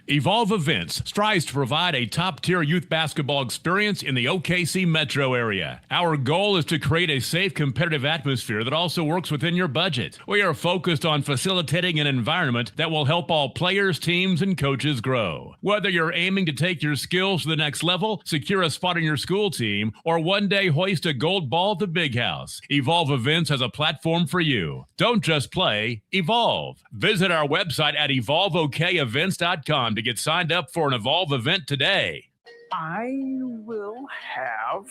Evolve Events strives to provide a top-tier youth basketball experience in the OKC metro area. Our goal is to create a safe, competitive atmosphere that also works within your budget. We are focused on facilitating an environment that will help all players, teams, and coaches grow. Whether you're aiming to take your skills to the next level, secure a spot on your school team, or one day hoist a gold ball at the big house, Evolve Events has a platform for you. Don't just play, evolve. Visit our website at evolveokevents.com to get signed up for an Evolve event today. I will have...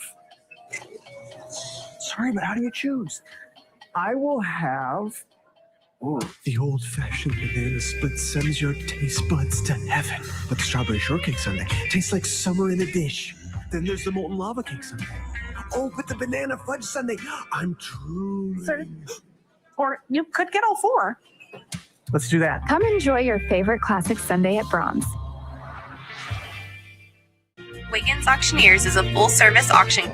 Sorry, but how do you choose? I will have... Ooh, the old-fashioned banana split sends your taste buds to heaven. But the strawberry shortcake sundae tastes like summer in a dish. Then there's the molten lava cake sundae. Oh, but the banana fudge sundae, I'm truly... Sir, or you could get all four. Let's do that. Come enjoy your favorite classic sundae at Brahms. Wiggins Auctioneers is a full-service auction.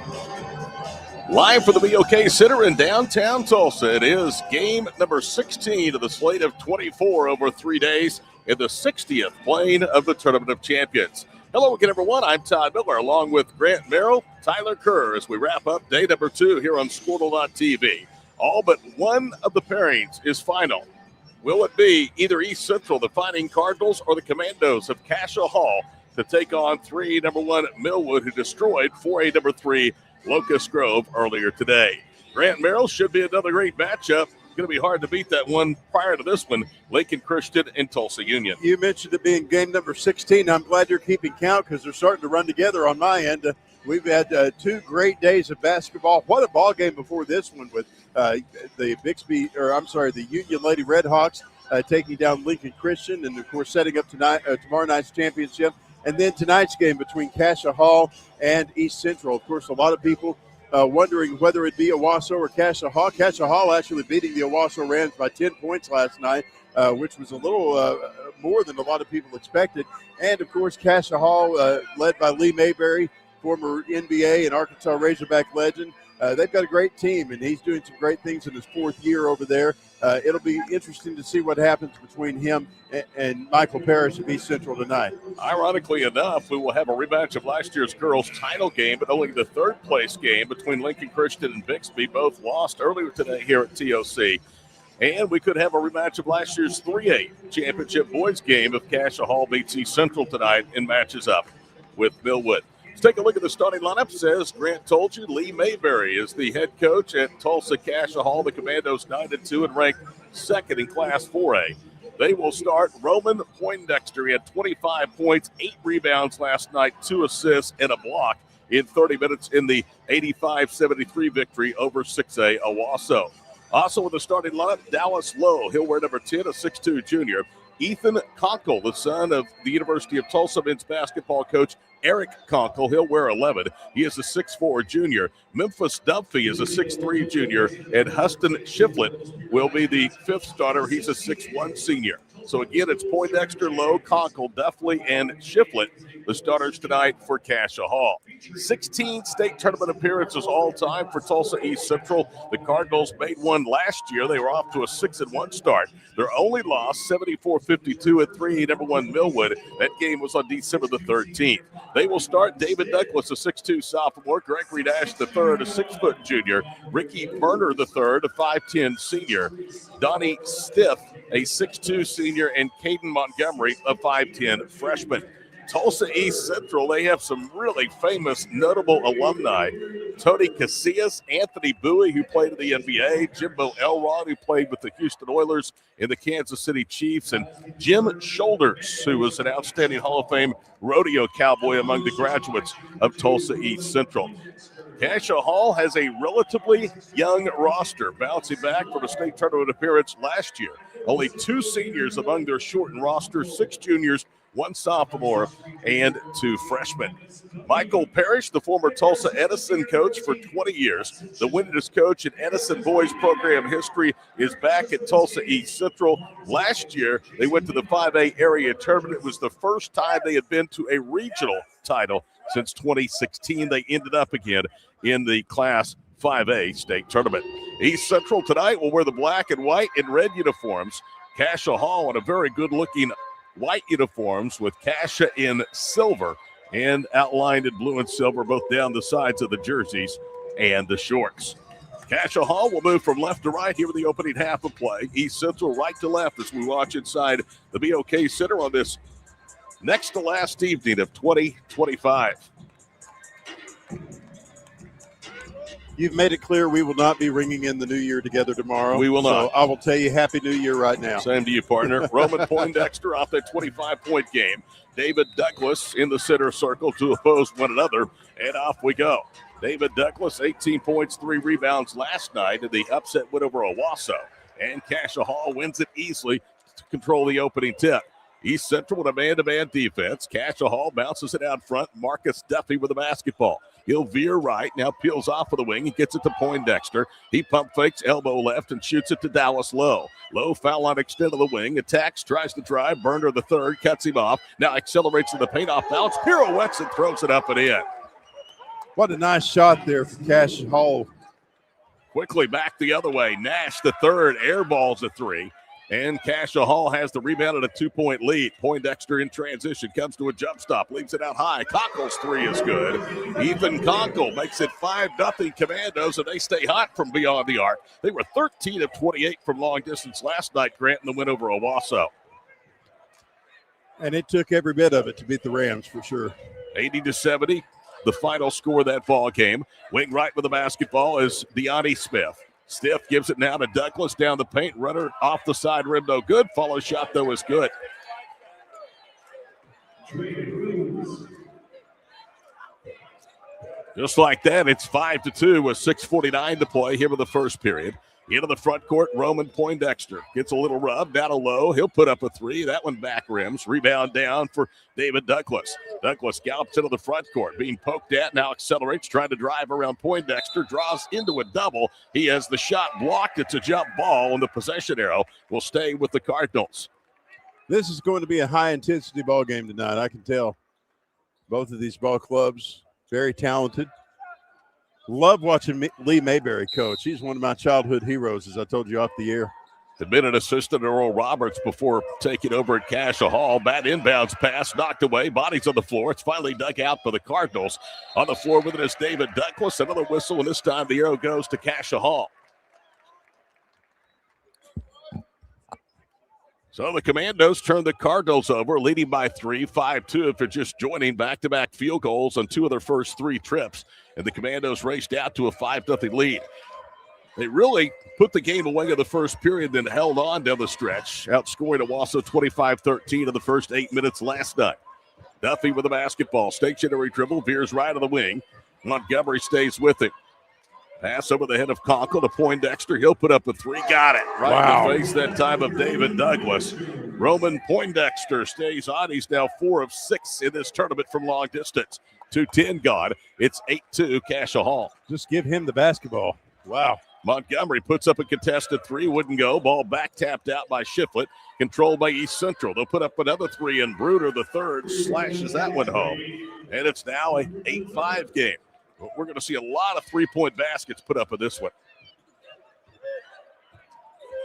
Live from the BOK Center in downtown Tulsa, it is game number 16 of the slate of 24 over 3 days in the 60th playing of the Tournament of Champions. Hello again, everyone. I'm Todd Miller, along with Grant Merrill, Tyler Kerr, as we wrap up day number 2 here on Squirtle.tv. All but one of the pairings is final. Will it be either East Central, the Fighting Cardinals, or the Commandos of Cascia Hall to take on 3A number 1 Millwood, who destroyed 4A number 3 Locust Grove earlier today? Grant Merrill, should be another great matchup. Going to be hard to beat that one prior to this one, Lincoln Christian and Tulsa Union. You mentioned it being game number 16. I'm glad you're keeping count because they're starting to run together on my end. We've had 2 great days of basketball. What a ball game before this one with the Union Lady Redhawks taking down Lincoln Christian and, of course, setting up tomorrow night's championship. And then tonight's game between Cascia Hall and East Central. Of course, a lot of people wondering whether it'd be Owasso or Cascia Hall. Cascia Hall actually beating the Owasso Rams by 10 points last night, which was a little more than a lot of people expected. And, of course, Cascia Hall, led by Lee Mayberry, former NBA and Arkansas Razorback legend. They've got a great team, and he's doing some great things in his 4th year over there. It'll be interesting to see what happens between him and Michael Parrish of East Central tonight. Ironically enough, we will have a rematch of last year's girls' title game, but only the 3rd place game between Lincoln Christian and Bixby. Both lost earlier today here at TOC. And we could have a rematch of last year's 3A championship boys game if Cascia Hall beats East Central tonight and matches up with Millwood. Let's take a look at the starting lineup. As Grant told you, Lee Mayberry is the head coach at Tulsa Cascia Hall. The Commandos 9-2 and ranked 2nd in Class 4A. They will start Roman Poindexter. He had 25 points, 8 rebounds last night, 2 assists, and a block in 30 minutes in the 85-73 victory over 6A Owasso. Also in the starting lineup, Dallas Lowe. He'll wear number 10, a 6'2 junior. Ethan Conkle, the son of the University of Tulsa men's basketball coach Eric Conkle. He'll wear 11. He is a 6'4 junior. Memphis Dunphy is a 6'3 junior. And Huston Shiflett will be the 5th starter. He's a 6'1 senior. So, again, it's Poindexter, Lowe, Conkle, Duffley, and Shiflett, the starters tonight for Cascia Hall. 16 state tournament appearances all time for Tulsa East Central. The Cardinals made one last year. They were off to a 6-1 start. Their only loss, 74-52 at 3A number 1 Millwood. That game was on December the 13th. They will start David Douglas, a 6'2 sophomore, Gregory Dash III, a 6' junior, Ricky Berner III, a 5'10 senior, Donnie Stiff, a 6'2 senior, and Caden Montgomery, a 5'10 freshman. Tulsa East Central, they have some really famous, notable alumni. Tony Casillas, Anthony Bowie, who played in the NBA, Jimbo Elrod, who played with the Houston Oilers and the Kansas City Chiefs, and Jim Shoulders, who was an outstanding Hall of Fame rodeo cowboy among the graduates of Tulsa East Central. Cascia Hall has a relatively young roster, bouncing back from a state tournament appearance last year. Only 2 seniors among their shortened roster, 6 juniors, 1 sophomore, and 2 freshmen. Michael Parrish, the former Tulsa Edison coach for 20 years, the winningest coach in Edison boys program history, is back at Tulsa East Central. Last year, they went to the 5A area tournament. It was the first time they had been to a regional title since 2016. They ended up again in the Class 5A state tournament. East Central tonight will wear the black and white and red uniforms. Cascia Hall in a very good-looking white uniforms with Cascia in silver and outlined in blue and silver, both down the sides of the jerseys and the shorts. Cascia Hall will move from left to right here with the opening half of play. East Central right to left as we watch inside the BOK Center on this next to last evening of 2025. You've made it clear we will not be ringing in the new year together tomorrow. We will not. So I will tell you Happy New Year right now. Same to you, partner. Roman Poindexter off that 25-point game. David Douglas in the center circle to oppose one another, and off we go. David Douglas, 18 points, 3 rebounds last night in the upset win over Owasso. And Cascia Hall wins it easily to control the opening tip. East Central with a man-to-man defense. Cascia Hall bounces it out front. Marcus Duffy with the basketball. He'll veer right, now peels off of the wing and gets it to Poindexter. He pump fakes, elbow left, and shoots it to Dallas Lowe. Lowe foul line extend of the wing, attacks, tries to drive. Burner the third, cuts him off. Now accelerates to the paint off balance, pirouettes and throws it up and in. What a nice shot there for Cascia Hall. Quickly back the other way. Nash the third, airballs a 3. And Cascia Hall has the rebound at a 2-point lead. Poindexter in transition, comes to a jump stop, leaves it out high. Conkle's 3 is good. Ethan Conkle makes it 5-0 Commandos, and they stay hot from beyond the arc. They were 13 of 28 from long distance last night, Grant, in the win over Owasso. And it took every bit of it to beat the Rams for sure. 80-70, the final score of that ball game. Wing right with the basketball is Deani Smith. Stiff gives it now to Douglas down the paint. Runner off the side rim, no good. Follow shot, though, is good. Just like that, it's 5-2 with 6:49 to play here with the first period. Into the front court, Roman Poindexter gets a little rub, down a low. He'll put up a 3. That one back rims. Rebound down for David Douglas. Douglas gallops into the front court, being poked at, now accelerates, trying to drive around Poindexter, draws into a double. He has the shot blocked. It's a jump ball, and the possession arrow will stay with the Cardinals. This is going to be a high-intensity ball game tonight, I can tell. Both of these ball clubs, very talented. Love watching Lee Mayberry coach. He's one of my childhood heroes, as I told you off the air. Had been an assistant at Earl Roberts before taking over at Cascia Hall. Bad inbounds pass, knocked away. Bodies on the floor. It's finally dug out for the Cardinals. On the floor with it is David Douglas. Another whistle, and this time the arrow goes to Cascia Hall. So the Commandos turn the Cardinals over, leading by 3, 5-2 after just joining back-to-back field goals on 2 of their first 3 trips. And the Commandos raced out to a 5-0 lead. They really put the game away in the first period, then held on down the stretch, outscoring Owasso 25-13 in the first 8 minutes last night. Duffy with the basketball, stationary dribble, veers right of the wing. Montgomery stays with him. Pass over the head of Conkle to Poindexter. He'll put up a 3. Got it. Right in the face that time of David Douglas. Roman Poindexter stays on. He's now 4 of 6 in this tournament from long distance. 2-10 gone. It's 8-2 Cascia Hall. Just give him the basketball. Wow. Montgomery puts up a contested 3. Wouldn't go. Ball back tapped out by Shiflett. Controlled by East Central. They'll put up another 3, and Bruder, the third, slashes that one home. And it's now an 8-5 game. But we're going to see a lot of 3-point baskets put up in this one.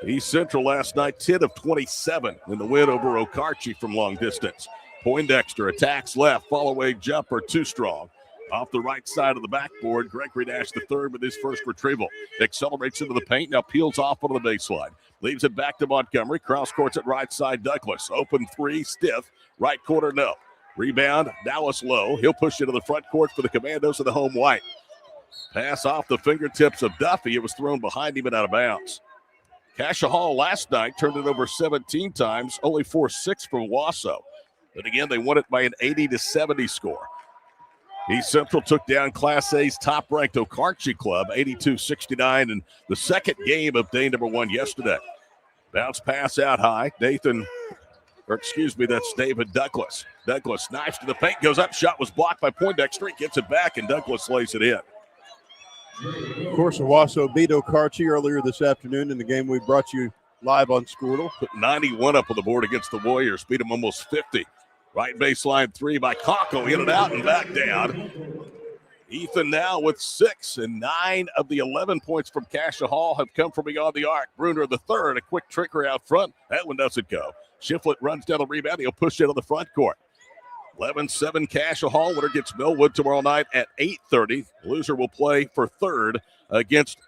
East Central last night, 10 of 27 in the win over Okarche from long distance. Poindexter attacks left, follow-away jumper, too strong. Off the right side of the backboard, Gregory Nash the third with his first retrieval. Accelerates into the paint, now peels off onto the baseline. Leaves it back to Montgomery. Cross courts at right side, Douglas. Open 3, stiff. Right corner, no. Rebound, Dallas Lowe. He'll push into the front court for the Commandos of the home white. Pass off the fingertips of Duffy. It was thrown behind him and out of bounds. Cascia Hall last night turned it over 17 times, only 4-6 from Owasso. But again, they won it by an 80-70 score. East Central took down Class A's top-ranked Okarche club, 82-69, in the second game of day number 1 yesterday. Bounce pass out high. That's David Douglas. Douglas knives to the paint, goes up. Shot was blocked by Poindexter. He gets it back, and Douglas lays it in. Of course, Owasso beat Okarche earlier this afternoon in the game we brought you live on Squirtle. Put 91 up on the board against the Warriors. Beat them almost 50. Right baseline 3 by Conkle. In and out and back down. Ethan now with 6, and 9 of the 11 points from Cascia Hall have come from beyond the arc. Bruner the third, a quick trickery out front. That one doesn't go. Shiflett runs down the rebound. He'll push it on the front court. 11-7 Cascia Hall. Winner gets Millwood tomorrow night at 8:30. Loser will play for third against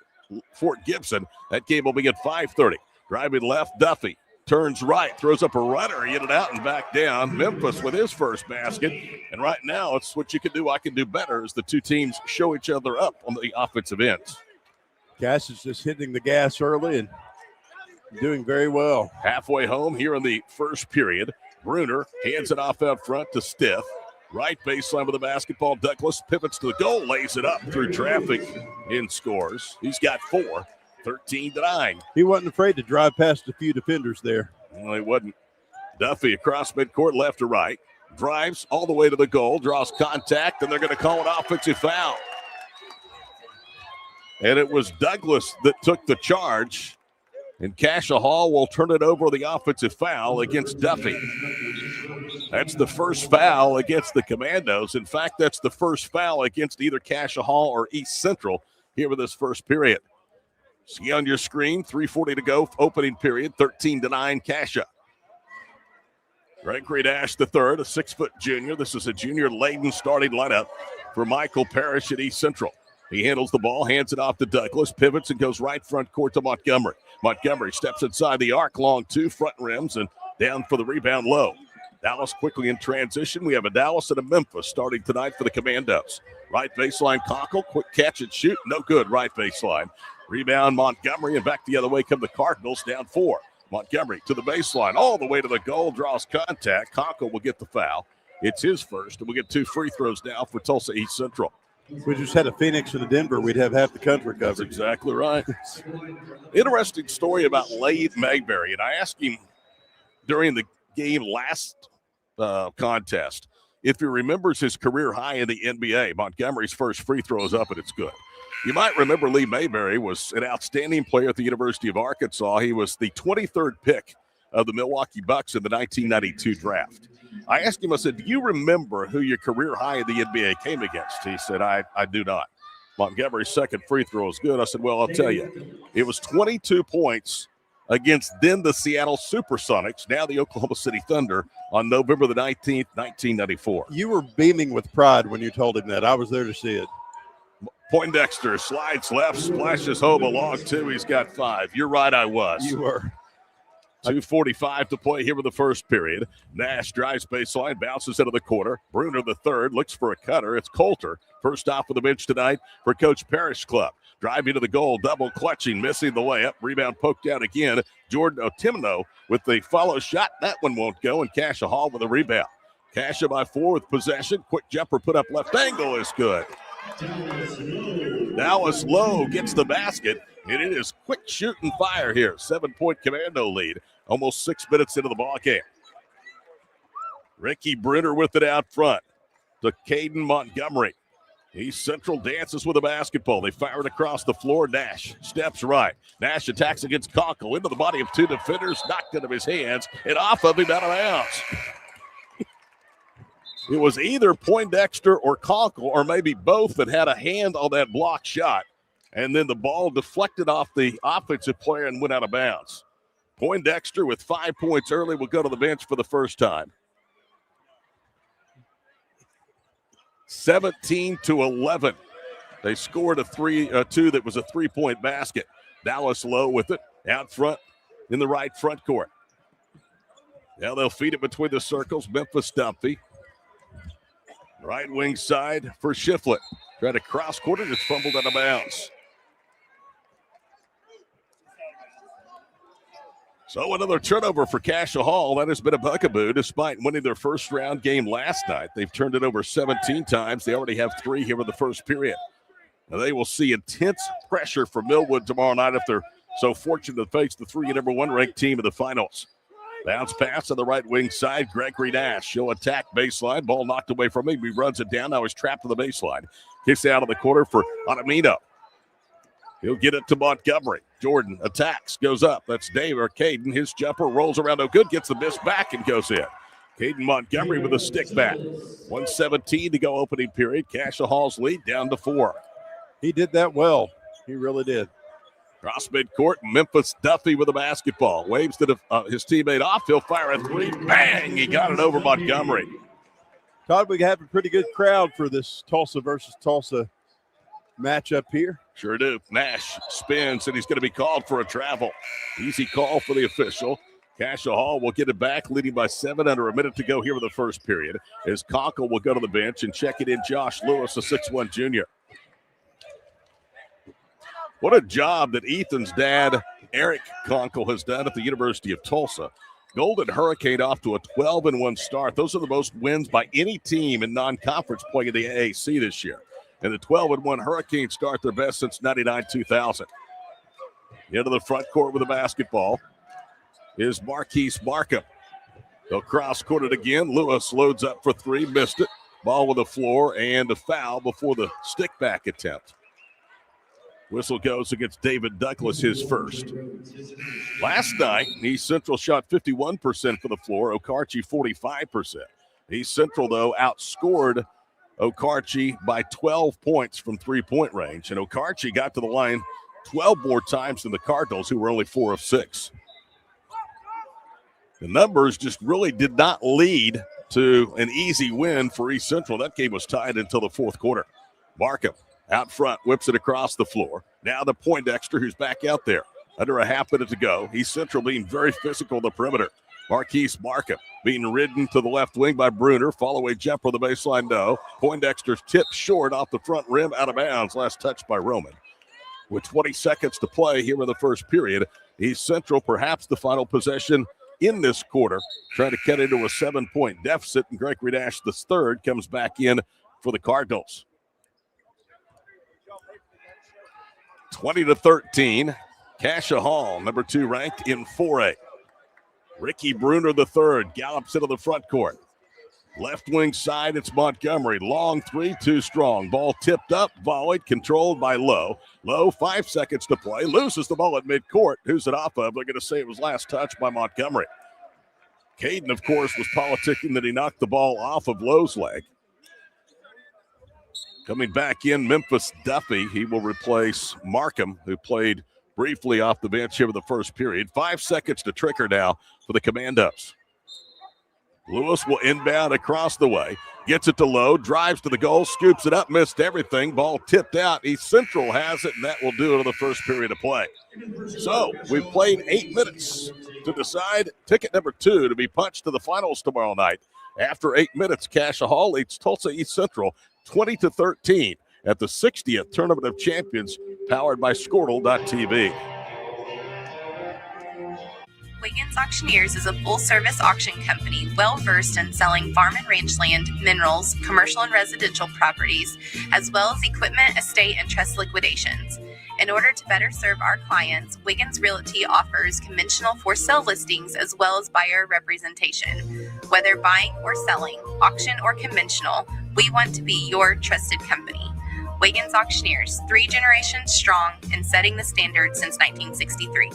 Fort Gibson. That game will be at 5:30. Driving left, Duffy turns right, throws up a runner, he hit it out and back down. Memphis with his first basket. And right now, it's what you can do, I can do better as the two teams show each other up on the offensive ends. Cass is just hitting the gas early and doing very well. Halfway home here in the first period. Bruner hands it off out front to Stith. Right baseline with the basketball. Douglas pivots to the goal, lays it up through traffic and scores. He's got 4, 13-9. He wasn't afraid to drive past a few defenders there. No, he wasn't. Duffy across midcourt, left to right. Drives all the way to the goal, draws contact, and they're going to call an offensive foul. And it was Douglas that took the charge. And Cascia Hall will turn it over the offensive foul against Duffy. That's the first foul against the Commandos. In fact, that's the first foul against either Cascia Hall or East Central here with this first period. See on your screen, 3:40 to go, opening period, 13-9 Cascia. Gregory Dash the third, a 6-foot junior. This is a junior-laden starting lineup for Michael Parrish at East Central. He handles the ball, hands it off to Douglas, pivots and goes right front court to Montgomery. Montgomery steps inside the arc, long 2 front rims, and down for the rebound low. Dallas quickly in transition. We have a Dallas and a Memphis starting tonight for the Commandos. Right baseline, Conkle, quick catch and shoot, no good, right baseline. Rebound, Montgomery, and back the other way come the Cardinals, down 4. Montgomery to the baseline, all the way to the goal, draws contact. Conkle will get the foul. It's his first, and we'll get 2 free throws now for Tulsa East Central. If we just had a Phoenix and a Denver, we'd have half the country covered. That's exactly right. Interesting story about Lade Magberry, and I asked him during the game last contest if he remembers his career high in the NBA. Montgomery's first free throw is up, and it's good. You might remember Lee Mayberry was an outstanding player at the University of Arkansas. He was the 23rd pick of the Milwaukee Bucks in the 1992 draft. I asked him, I said, do you remember who your career high in the NBA came against? He said, I do not. Montgomery's second free throw is good. I said, well, I'll tell you. It was 22 points against then the Seattle Supersonics, now the Oklahoma City Thunder, on November the 19th, 1994. You were beaming with pride when you told him that. I was there to see it. Poindexter slides left, splashes home a long 2. He's got 5. You're right, I was. You were. 2:45 to play here in the first period. Nash drives baseline, bounces into the corner. Bruner the third looks for a cutter. It's Coulter. First off of the bench tonight for Coach Parrish Club. Driving to the goal, double clutching, missing the layup. Rebound poked out again. Jordan Otimno with the follow shot. That one won't go, and Cascia Hall with a rebound. Cascia by 4 with possession. Quick jumper put up left angle is good. Dallas Lowe gets the basket, and it is quick shoot and fire here. 7-point Commando lead. Almost 6 minutes into the ball game. Ricky Bruner with it out front to Caden Montgomery. East Central dances with the basketball. They fire it across the floor. Nash steps right. Nash attacks against Conkle into the body of 2 defenders, knocked out of his hands, and off of him out of bounds. It was either Poindexter or Conkle, or maybe both, that had a hand on that block shot. And then the ball deflected off the offensive player and went out of bounds. Poindexter with 5 points early will go to the bench for the first time. 17-11. They scored a 2 that was a 3-point basket. Dallas Lowe with it out front in the right front court. Now they'll feed it between the circles. Memphis Dumpy. Right wing side for Shiflett. Tried to cross court and it's fumbled out of bounds. So another turnover for Cascia Hall. That has been a bugaboo. Despite winning their first round game last night, they've turned it over 17 times. They already have 3 here in the first period. Now they will see intense pressure from Millwood tomorrow night if they're so fortunate to face the 3 number 1 ranked team in the finals. Bounce pass on the right wing side. Gregory Nash. He'll attack baseline. Ball knocked away from him. He runs it down. Now he's trapped to the baseline. Kicks out of the corner for Adamino. He'll get it to Montgomery. Jordan attacks, goes up. That's Dave or Caden. His jumper rolls around no good, gets the miss back and goes in. Caden Montgomery with a stick back. 1:17 to go opening period. Cascia Hall's lead down to 4. He did that well. He really did. Cross midcourt, Memphis Duffy with a basketball. Waves to his teammate off. He'll fire a three. Bang! He got it over Montgomery. Todd, we have a pretty good crowd for this Tulsa versus Tulsa matchup here. Sure do. Nash spins, and he's going to be called for a travel. Easy call for the official. Cascia Hall will get it back, leading by 7 under a minute to go here in the first period. As Conkle will go to the bench and check it in Josh Lewis, a 6'1 junior. What a job that Ethan's dad, Eric Conkle, has done at the University of Tulsa. Golden Hurricane off to a 12-1 start. Those are the most wins by any team in non-conference play in the AAC this year. And the 12-1 Hurricanes start their best since 99-2000. Into the front court with the basketball is Marquise Markham. They'll cross-court it again. Lewis loads up for 3, missed it. Ball with the floor and a foul before the stick-back attempt. Whistle goes against David Douglas, his first. Last night, East Central shot 51% for the floor, Okarche 45%. East Central, though, outscored Okarche by 12 points from three-point range, and Okarche got to the line 12 more times than the Cardinals, who were only 4 of 6. The numbers just really did not lead to an easy win for East Central. That game was tied until the fourth quarter. Markham out front, whips it across the floor. Now to Poindexter, who's back out there. Under a half minute to go. East Central being very physical on the perimeter. Marquise Markham being ridden to the left wing by Bruner. Follow-away jump on the baseline, no. Poindexter's tip short off the front rim, out of bounds. Last touch by Roman. With 20 seconds to play here in the first period, East Central perhaps the final possession in this quarter. Trying to cut into a 7-point deficit, and Gregory Nash III comes back in for the Cardinals. 20-13. Cascia Hall, number 2 ranked in 4A. Ricky Bruner III gallops into the front court. Left wing side, it's Montgomery. Long 3, too strong. Ball tipped up, volleyed, controlled by Lowe. Lowe, 5 seconds to play. Loses the ball at midcourt. Who's it off of? They're going to say it was last touch by Montgomery. Caden, of course, was politicking that he knocked the ball off of Lowe's leg. Coming back in, Memphis Duffy. He will replace Markham, who played briefly off the bench here in the first period. 5 seconds to trigger now for the Commandos. Lewis will inbound across the way. Gets it to Lowe, drives to the goal, scoops it up, missed everything. Ball tipped out. East Central has it, and that will do it in the first period of play. So we've played 8 minutes to decide ticket number 2 to be punched to the finals tomorrow night. After 8 minutes, Cascia Hall leads Tulsa East Central 20-13 at the 60th Tournament of Champions, powered by Squirtle.tv. Wiggins Auctioneers is a full-service auction company well-versed in selling farm and range land, minerals, commercial and residential properties, as well as equipment, estate, and trust liquidations. In order to better serve our clients, Wiggins Realty offers conventional for-sale listings as well as buyer representation. Whether buying or selling, auction or conventional, we want to be your trusted company. Wiggins Auctioneers, 3 generations strong and setting the standard since 1963.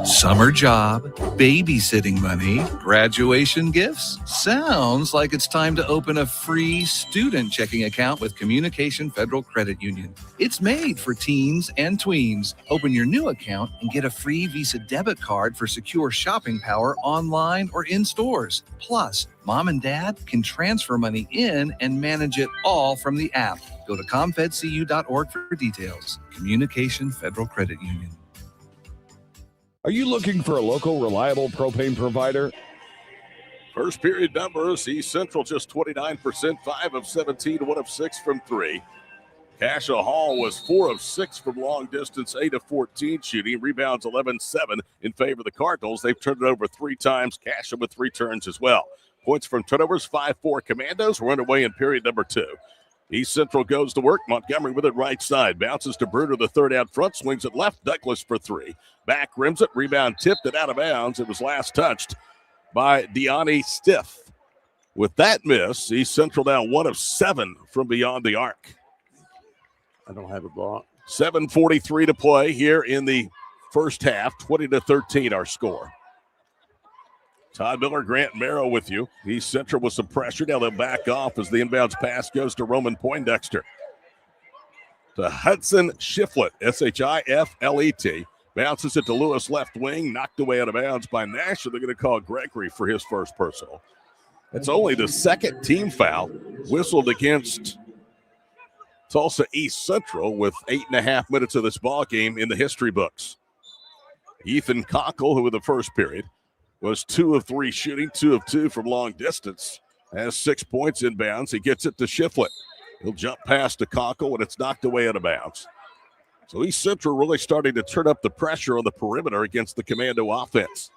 Summer job, babysitting money, graduation gifts. Sounds like it's time to open a free student checking account with Communication Federal Credit Union. It's made for teens and tweens. Open your new account and get a free Visa debit card for secure shopping power online or in stores. Plus, mom and dad can transfer money in and manage it all from the app. Go to comfedcu.org for details. Communication Federal Credit Union. Are you looking for a local, reliable propane provider? First period numbers, East Central just 29%, 5 of 17, 1 of 6 from 3. Cascia Hall was 4 of 6 from long distance, 8 of 14 shooting. Rebounds 11-7 in favor of the Cardinals. They've turned it over 3 times. Cascia with 3 turns as well. Points from turnovers, 5-4 Commandos. We're underway in period number 2. East Central goes to work. Montgomery with it right side. Bounces to Bruner, the third out front. Swings it left. Douglas for 3. Back rims it. Rebound tipped it out of bounds. It was last touched by Deani Stiff. With that miss, East Central now 1 of 7 from beyond the arc. I don't have a block. 7:43 to play here in the first half. 20-13 our score. Todd Miller, Grant Merrill with you. East Central with some pressure. Now they'll back off as the inbounds pass goes to Roman Poindexter. To Hudson Shiflet, Shiflet. Bounces it to Lewis left wing, knocked away out of bounds by Nash. So they're going to call Gregory for his first personal. It's only the second team foul whistled against Tulsa East Central with 8.5 minutes of this ball game in the history books. Ethan Cockle, who in the first period was 2 of 3 shooting, 2 of 2 from long distance, has 6 points inbounds. He gets it to Shiflet. He'll jump past to Cockle, and it's knocked away out of bounds. So East Central really starting to turn up the pressure on the perimeter against the Commando offense.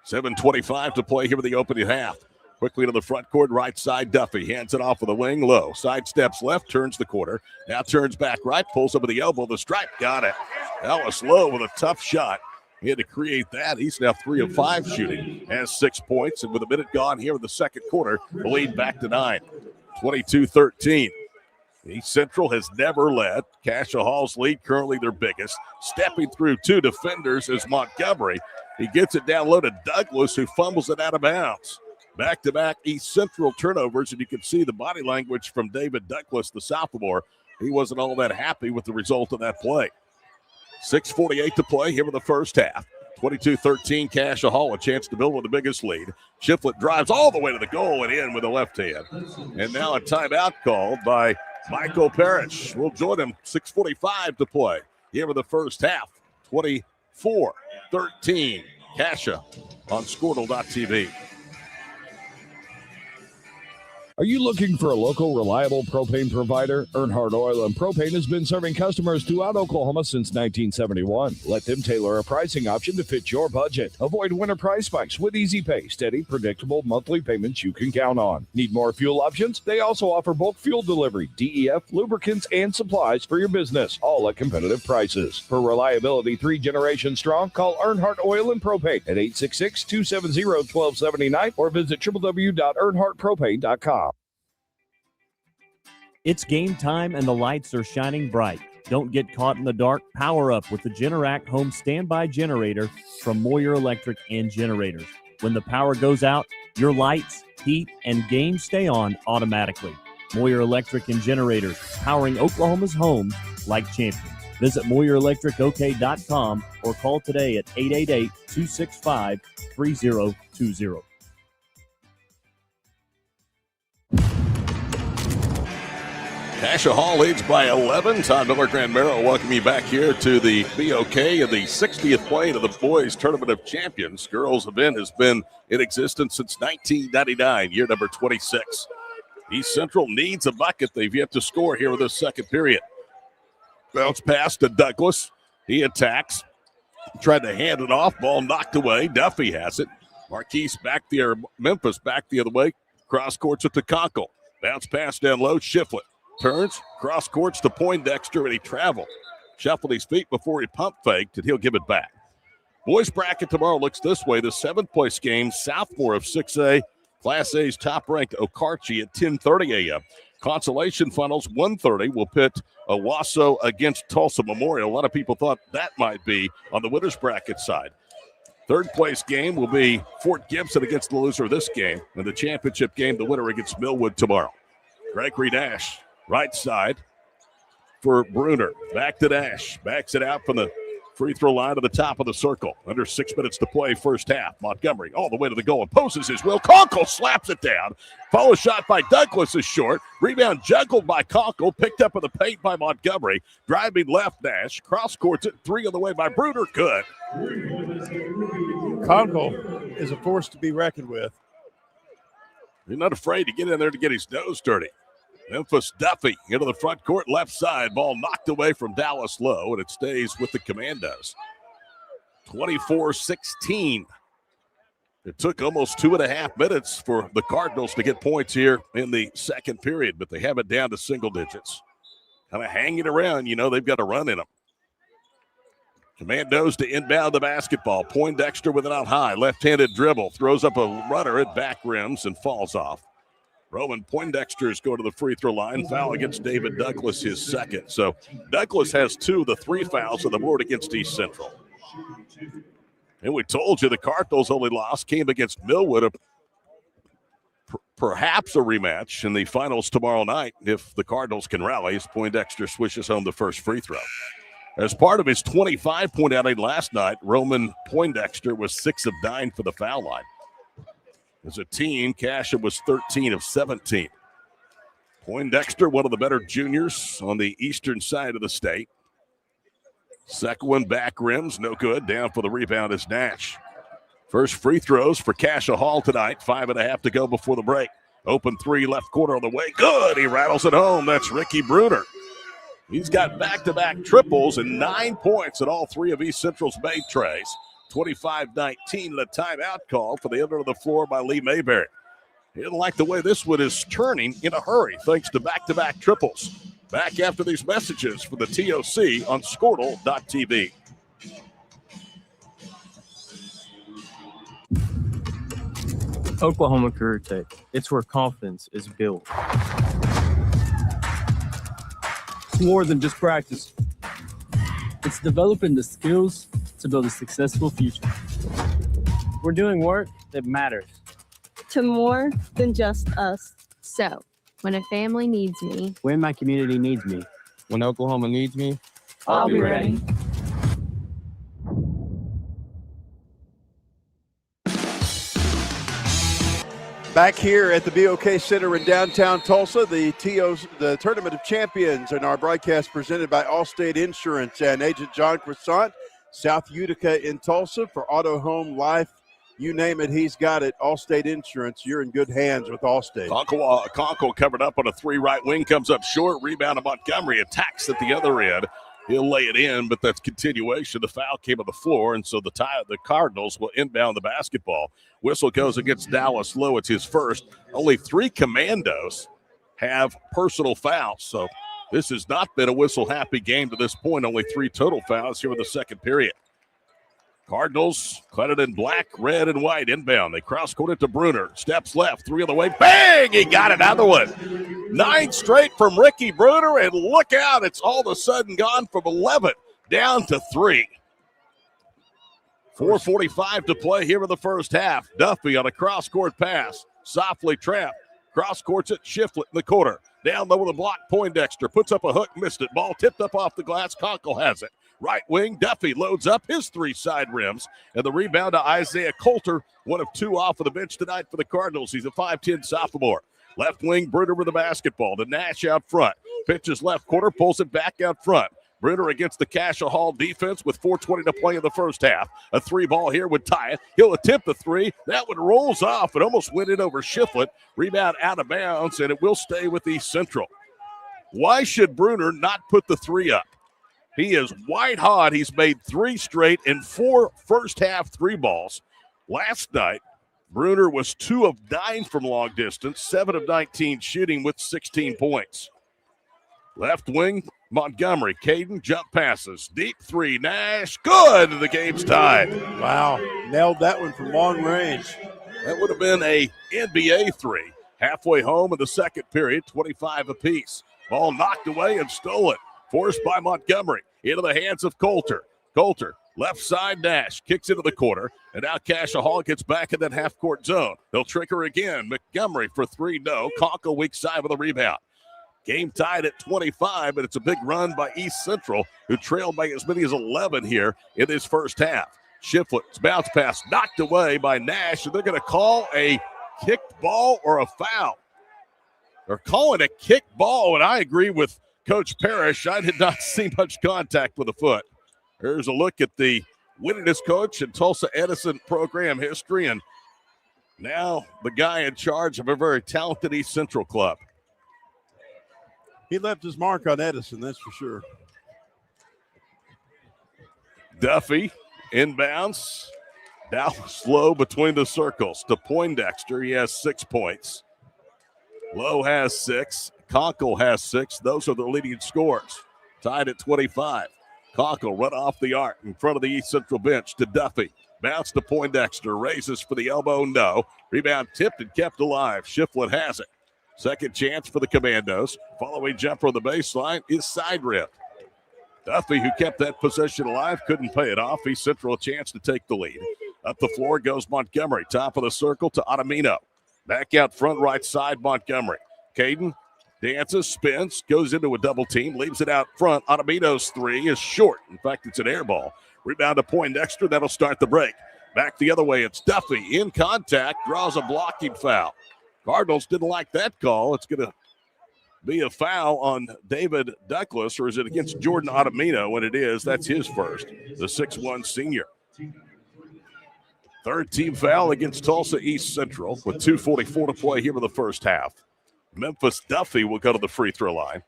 7:25 to play here in the opening half. Quickly to the front court, right side, Duffy hands it off with a wing, low. Side steps left, turns the corner. Now turns back right, pulls up with the elbow, the stripe, got it. Ellis Lowe with a tough shot. He had to create that. He's now 3 of 5 shooting, has 6 points, and with a minute gone here in the second quarter, the lead back to 9. 22-13. East Central has never led. Cascia Hall's lead, currently their biggest. Stepping through 2 defenders is Montgomery. He gets it down low to Douglas, who fumbles it out of bounds. Back-to-back East Central turnovers, and you can see the body language from David Douglas, the sophomore. He wasn't all that happy with the result of that play. 6:48 to play here in the first half. 22-13, Cascia Hall, a chance to build with the biggest lead. Shiflet drives all the way to the goal and in with the left hand. And now a timeout called by Michael Parrish. We'll join him, 6:45 to play here in the first half. 24-13, Cascia on Squirtle.tv. Are you looking for a local, reliable propane provider? Earnhardt Oil and Propane has been serving customers throughout Oklahoma since 1971. Let them tailor a pricing option to fit your budget. Avoid winter price spikes with easy pay, steady, predictable monthly payments you can count on. Need more fuel options? They also offer bulk fuel delivery, DEF, lubricants, and supplies for your business, all at competitive prices. For reliability 3 generations strong, call Earnhardt Oil and Propane at 866-270-1279 or visit www.earnhardtpropane.com. It's game time and the lights are shining bright. Don't get caught in the dark. Power up with the Generac Home Standby Generator from Moyer Electric and Generators. When the power goes out, your lights, heat, and games stay on automatically. Moyer Electric and Generators, powering Oklahoma's homes like champions. Visit MoyerElectricOK.com or call today at 888-265-3020. Cascia Hall leads by 11. Todd Miller, Grant Merrill welcome you back here to the BOK and the 60th play of the Boys Tournament of Champions. Girls event has been in existence since 1999, year number 26. East Central needs a bucket. They've yet to score here in this second period. Bounce pass to Douglas. He attacks. Tried to hand it off. Ball knocked away. Duffy has it. Marquise back there. Memphis back the other way. Cross courts it to Conkle. Bounce pass down low. Shiflet. Turns, cross courts to Poindexter, and he traveled. Shuffled his feet before he pump faked, and he'll give it back. Boys bracket tomorrow looks this way. The 7th place game, Southmore of 6A, Class A's top-ranked Okarche at 10:30 a.m. Consolation finals, 1:30, will pit Owasso against Tulsa Memorial. A lot of people thought that might be on the winners bracket side. 3rd place game will be Fort Gibson against the loser of this game, and the championship game, the winner against Millwood tomorrow. Gregory Nash. Right side for Bruner. Back to Nash. Backs it out from the free throw line to the top of the circle. Under 6 minutes to play first half. Montgomery all the way to the goal. Imposes his will. Conkle slaps it down. Follow shot by Douglas is short. Rebound juggled by Conkle. Picked up in the paint by Montgomery. Driving left Nash. Cross courts it. 3 on the way by Bruner. Good. Conkle is a force to be reckoned with. He's not afraid to get in there to get his nose dirty. Memphis Duffy into the front court, left side. Ball knocked away from Dallas Lowe, and it stays with the Commandos. 24-16. It took almost 2.5 minutes for the Cardinals to get points here in the second period, but they have it down to single digits. Kind of hanging around, they've got a run in them. Commandos to inbound the basketball. Poindexter with it out high. Left-handed dribble. Throws up a runner at back rims and falls off. Roman Poindexter's go to the free throw line. Foul against David Douglas, his second. So Douglas has 2 of the 3 fouls on the board against East Central. And we told you the Cardinals' only loss came against Millwood, perhaps a rematch in the finals tomorrow night if the Cardinals can rally as Poindexter swishes home the first free throw. As part of his 25-point outing last night, Roman Poindexter was 6 of 9 for the foul line. As a team, Cascia was 13 of 17. Poindexter, one of the better juniors on the eastern side of the state. Second one, back rims, no good. Down for the rebound is Nash. First free throws for Cascia Hall tonight. 5.5 to go before the break. Open three, left corner on the way. Good. He rattles it home. That's Ricky Bruner. He's got back-to-back triples and 9 points at all three of East Central's made trays. 25-19, the timeout call for the under of the floor by Lee Mayberry. He didn't like the way this one is turning in a hurry thanks to back-to-back triples. Back after these messages for the TOC on Squirtle.tv. Oklahoma Career Tech. It's where confidence is built. It's more than just practice. It's developing the skills to build a successful future. We're doing work that matters. To more than just us. So, when a family needs me, When my community needs me, when Oklahoma needs me, I'll be ready. Back here at the BOK Center in downtown Tulsa, the Tournament of Champions, and our broadcast presented by Allstate Insurance and Agent John Croissant, South Utica in Tulsa for auto, home, life, you name it, he's got it. Allstate Insurance, you're in good hands with Allstate. Conkle covered up on a three, right wing, comes up short, rebound to Montgomery, attacks at the other end. He'll lay it in, but that's continuation. The foul came on the floor, and so the Cardinals will inbound the basketball. Whistle goes against Dallas Lowe. It's his first. Only 3 Commandos have personal fouls, so this has not been a whistle-happy game to this point. Only 3 total fouls here in the second period. Cardinals, cladded in black, red, and white, inbound. They cross-court it to Bruner. Steps left, 3 on the way. Bang! He got another one. 9 straight from Ricky Bruner, and look out. It's all of a sudden gone from 11 down to 3. 4:45 to play here in the first half. Duffy on a cross-court pass. Softly trapped. Cross-courts it, Shiflett in the corner. Down low with a block, Poindexter. Puts up a hook, missed it. Ball tipped up off the glass. Conkle has it. Right wing, Duffy loads up his 3 side rims. And the rebound to Isaiah Coulter, 1 of 2 off of the bench tonight for the Cardinals. He's a 5'10 sophomore. Left wing, Bruner with the basketball. To Nash out front. Pitches left corner, pulls it back out front. Bruner against the Cascia Hall defense with 4:20 to play in the first half. A 3 ball here would tie it. He'll attempt the 3. That one rolls off. It almost went in over Shiflett. Rebound out of bounds, and it will stay with East Central. Why should Bruner not put the 3 up? He is white hot. He's made 3 straight and 4 first half 3 balls. Last night, Bruner was 2 of 9 from long distance, 7 of 19 shooting with 16 points. Left wing, Montgomery. Caden jump passes. Deep 3, Nash. Good. The game's tied. Wow. Nailed that one from long range. That would have been a NBA 3. Halfway home in the second period, 25 apiece. Ball knocked away and stolen. Forced by Montgomery. Into the hands of Coulter. Coulter, left side, Nash. Kicks into the corner. And now Cascia Hall gets back in that half-court zone. They'll trick her again. Montgomery for 3, no. Conkle weak side with a rebound. Game tied at 25, but it's a big run by East Central, who trailed by as many as 11 here in this first half. Shiflett's bounce pass knocked away by Nash, and they're going to call a kicked ball or a foul. They're calling a kicked ball, and I agree with Coach Parrish. I did not see much contact with the foot. Here's a look at the winningest coach in Tulsa Edison program history, and now the guy in charge of a very talented East Central club. He left his mark on Edison, that's for sure. Duffy inbounds. Dallas Lowe between the circles to Poindexter. He has 6 points. Lowe has 6. Conkle has 6. Those are the leading scorers. Tied at 25. Conkle run off the arc in front of the East Central bench to Duffy. Bounce to Poindexter. Raises for the elbow, no. Rebound tipped and kept alive. Shiflett has it. Second chance for the Commandos. Following jumper on the baseline is side rip. Duffy, who kept that possession alive, couldn't pay it off. East Central a chance to take the lead. Up the floor goes Montgomery. Top of the circle to Otomino. Back out front, right side, Montgomery. Caden dances, spins, goes into a double team, leaves it out front. Otomino's three is short. In fact, it's an air ball. Rebound to Poindexter. That'll start the break. Back the other way, it's Duffy in contact, draws a blocking foul. Cardinals didn't like that call. It's going to be a foul on David Douglas, or is it against Jordan Otomino? When it is, that's his first, the 6'1 senior. Third team foul against Tulsa East Central with 2:44 to play here in the first half. Memphis Duffy will go to the free throw line.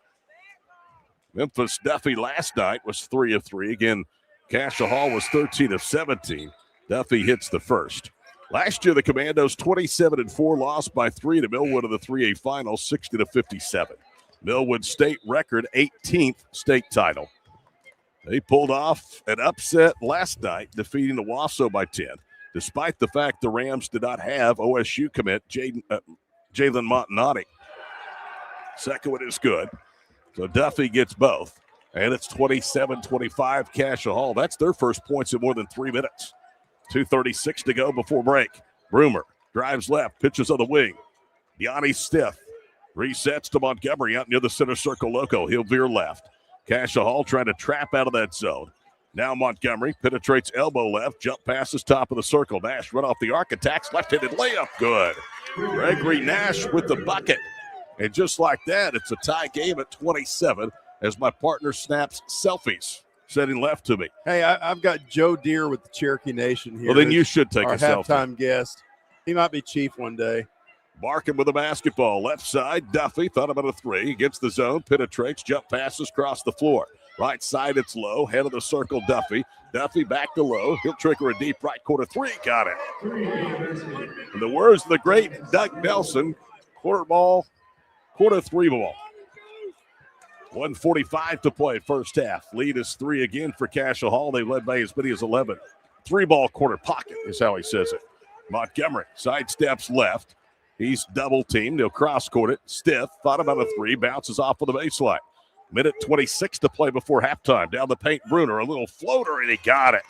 Memphis Duffy last night was 3 of 3. Again, Cascia Hall was 13 of 17. Duffy hits the first. Last year, the Commandos 27-4, lost by 3 to Millwood in the 3A final, 60-57. Millwood state record, 18th state title. They pulled off an upset last night, defeating the Wasso by 10, despite the fact the Rams did not have OSU commit Jalen Montanati. Second one is good. So Duffy gets both. And it's 27-25 Cascia Hall. That's their first points in more than 3 minutes. 2:36 to go before break. Broomer drives left, pitches on the wing. Yanni Stiff resets to Montgomery out near the center circle loco. He'll veer left. Cascia Hall trying to trap out of that zone. Now Montgomery penetrates elbow left, jump passes top of the circle. Nash run off the arc, attacks left-handed layup. Good. Gregory Nash with the bucket. And just like that, it's a tie game at 27 as my partner snaps selfies. Sitting left to me. Hey, I've got Joe Deere with the Cherokee Nation here. Well, then you should take our a selfie. halftime guest. He might be chief one day. Barkin with the basketball. Left side, Duffy thought about a three. Against the zone, penetrates, jump passes across the floor. Right side, it's low. Head of the circle, Duffy. Duffy back to low. He'll trigger a deep right corner three. Got it. In the words of the great Doug Nelson, quarter three ball. 1:45 to play first half. Lead is 3 again for Cascia Hall. They led by as many as 11. 3-ball quarter pocket is how he says it. Montgomery sidesteps left. He's double teamed. He'll cross court it. Stiff thought about a three. Bounces off of the baseline. Minute 26 to play before halftime. Down the paint, Bruner. A little floater, and he got it.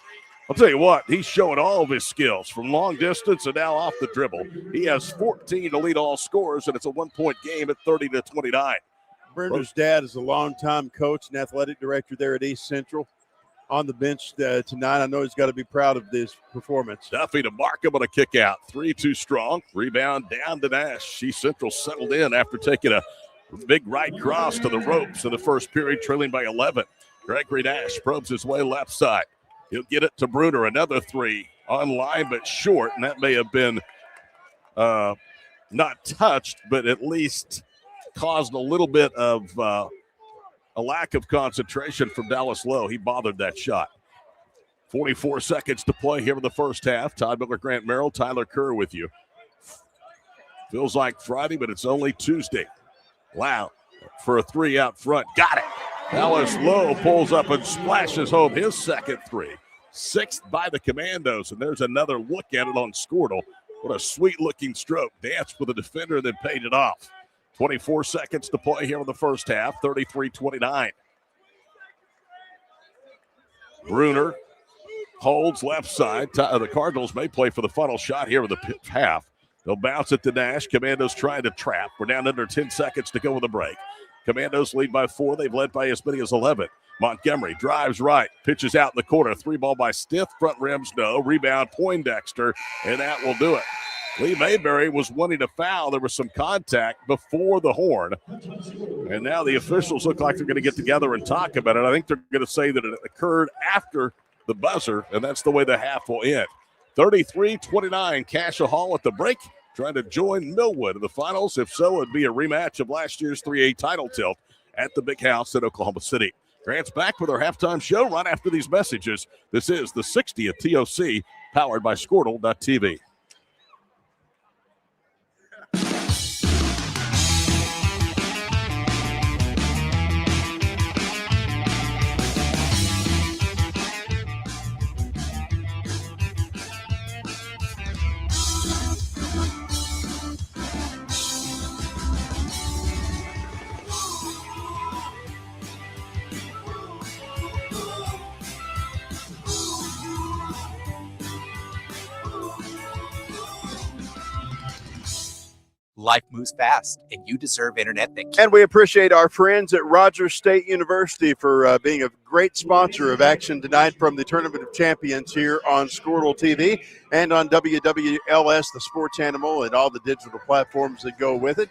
I'll tell you what, he's showing all of his skills from long distance and now off the dribble. He has 14 to lead all scorers, and it's a 1-point game at 30-29. Brenda's dad is a longtime coach and athletic director there at East Central. On the bench tonight, I know he's got to be proud of this performance. Duffy to Markham on a kick out. 3 too strong. Rebound down to Nash. East Central settled in after taking a big right cross to the ropes in the first period, trailing by 11. Gregory Nash probes his way left side. He'll get it to Bruner. Another three on line but short, and that may have been not touched, but at least caused a little bit of a lack of concentration from Dallas Lowe. He bothered that shot. 44 seconds to play here in the first half. Todd Miller, Grant Merrill, Tyler Kerr with you. Feels like Friday, but it's only Tuesday. Wow, for a three out front. Got it. Dallas Lowe pulls up and splashes home his second three. 6th by the Commandos, and there's another look at it on Squirtle. What a sweet-looking stroke. Danced with the defender and then paid it off. 24 seconds to play here in the first half, 33-29. Bruner holds left side. The Cardinals may play for the final shot here in the half. They'll bounce it to Nash. Commandos trying to trap. We're down under 10 seconds to go with the break. Commandos lead by 4. They've led by as many as 11. Montgomery drives right, pitches out in the corner. 3-ball by Stiff. Front rims no. Rebound Poindexter, and that will do it. Lee Mayberry was wanting to foul. There was some contact before the horn. And now the officials look like they're going to get together and talk about it. I think they're going to say that it occurred after the buzzer, and that's the way the half will end. 33-29, Cascia Hall at the break, trying to join Millwood in the finals. If so, it'd be a rematch of last year's 3A title tilt at the Big House in Oklahoma City. Grant's back with our halftime show right after these messages. This is the 60th TOC, powered by Squirtle.tv. Life moves fast, and you deserve internet that And we appreciate our friends at Rogers State University for being a great sponsor of action tonight from the Tournament of Champions here on Squirtle TV and on WWLS, the sports animal, and all the digital platforms that go with it.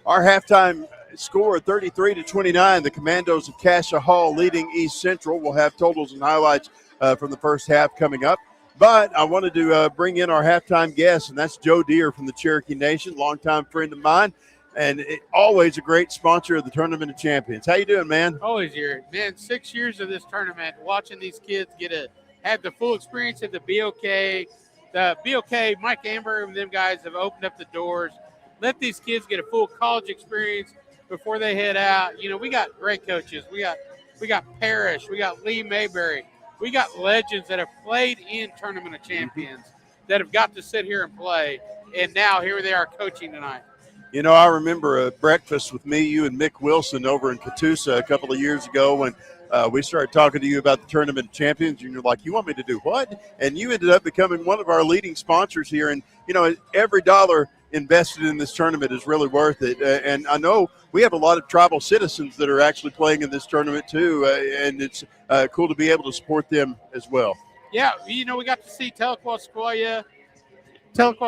Our halftime score, 33-29. The Commandos of Cascia Hall leading East Central. We'll have totals and highlights from the first half coming up. But I wanted to bring in our halftime guest, and that's Joe Deere from the Cherokee Nation, longtime friend of mine, and always a great sponsor of the Tournament of Champions. How you doing, man? Always here. Man, 6 years of this tournament, watching these kids have the full experience at the BOK. The BOK, Mike Amber and them guys have opened up the doors. Let these kids get a full college experience before they head out. You know, we got great coaches. We got Parrish. We got Lee Mayberry. We got legends that have played in Tournament of Champions that have got to sit here and play, and now here they are coaching tonight. You know, I remember a breakfast with me, you, and Mick Wilson over in Catoosa a couple of years ago when we started talking to you about the Tournament of Champions, and you're like, you want me to do what? And you ended up becoming one of our leading sponsors here, and, you know, every dollar invested in this tournament is really worth it. And I know we have a lot of tribal citizens that are actually playing in this tournament too, and it's cool to be able to support them as well. Yeah, you know, we got to see Tahlequah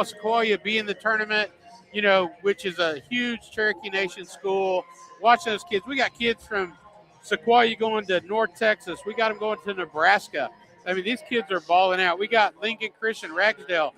Sequoia be in the tournament, you know, which is a huge Cherokee Nation school. Watch those kids. We got kids from Sequoia going to North Texas. We got them going to Nebraska. I mean, these kids are balling out. We got Lincoln Christian Ragsdale,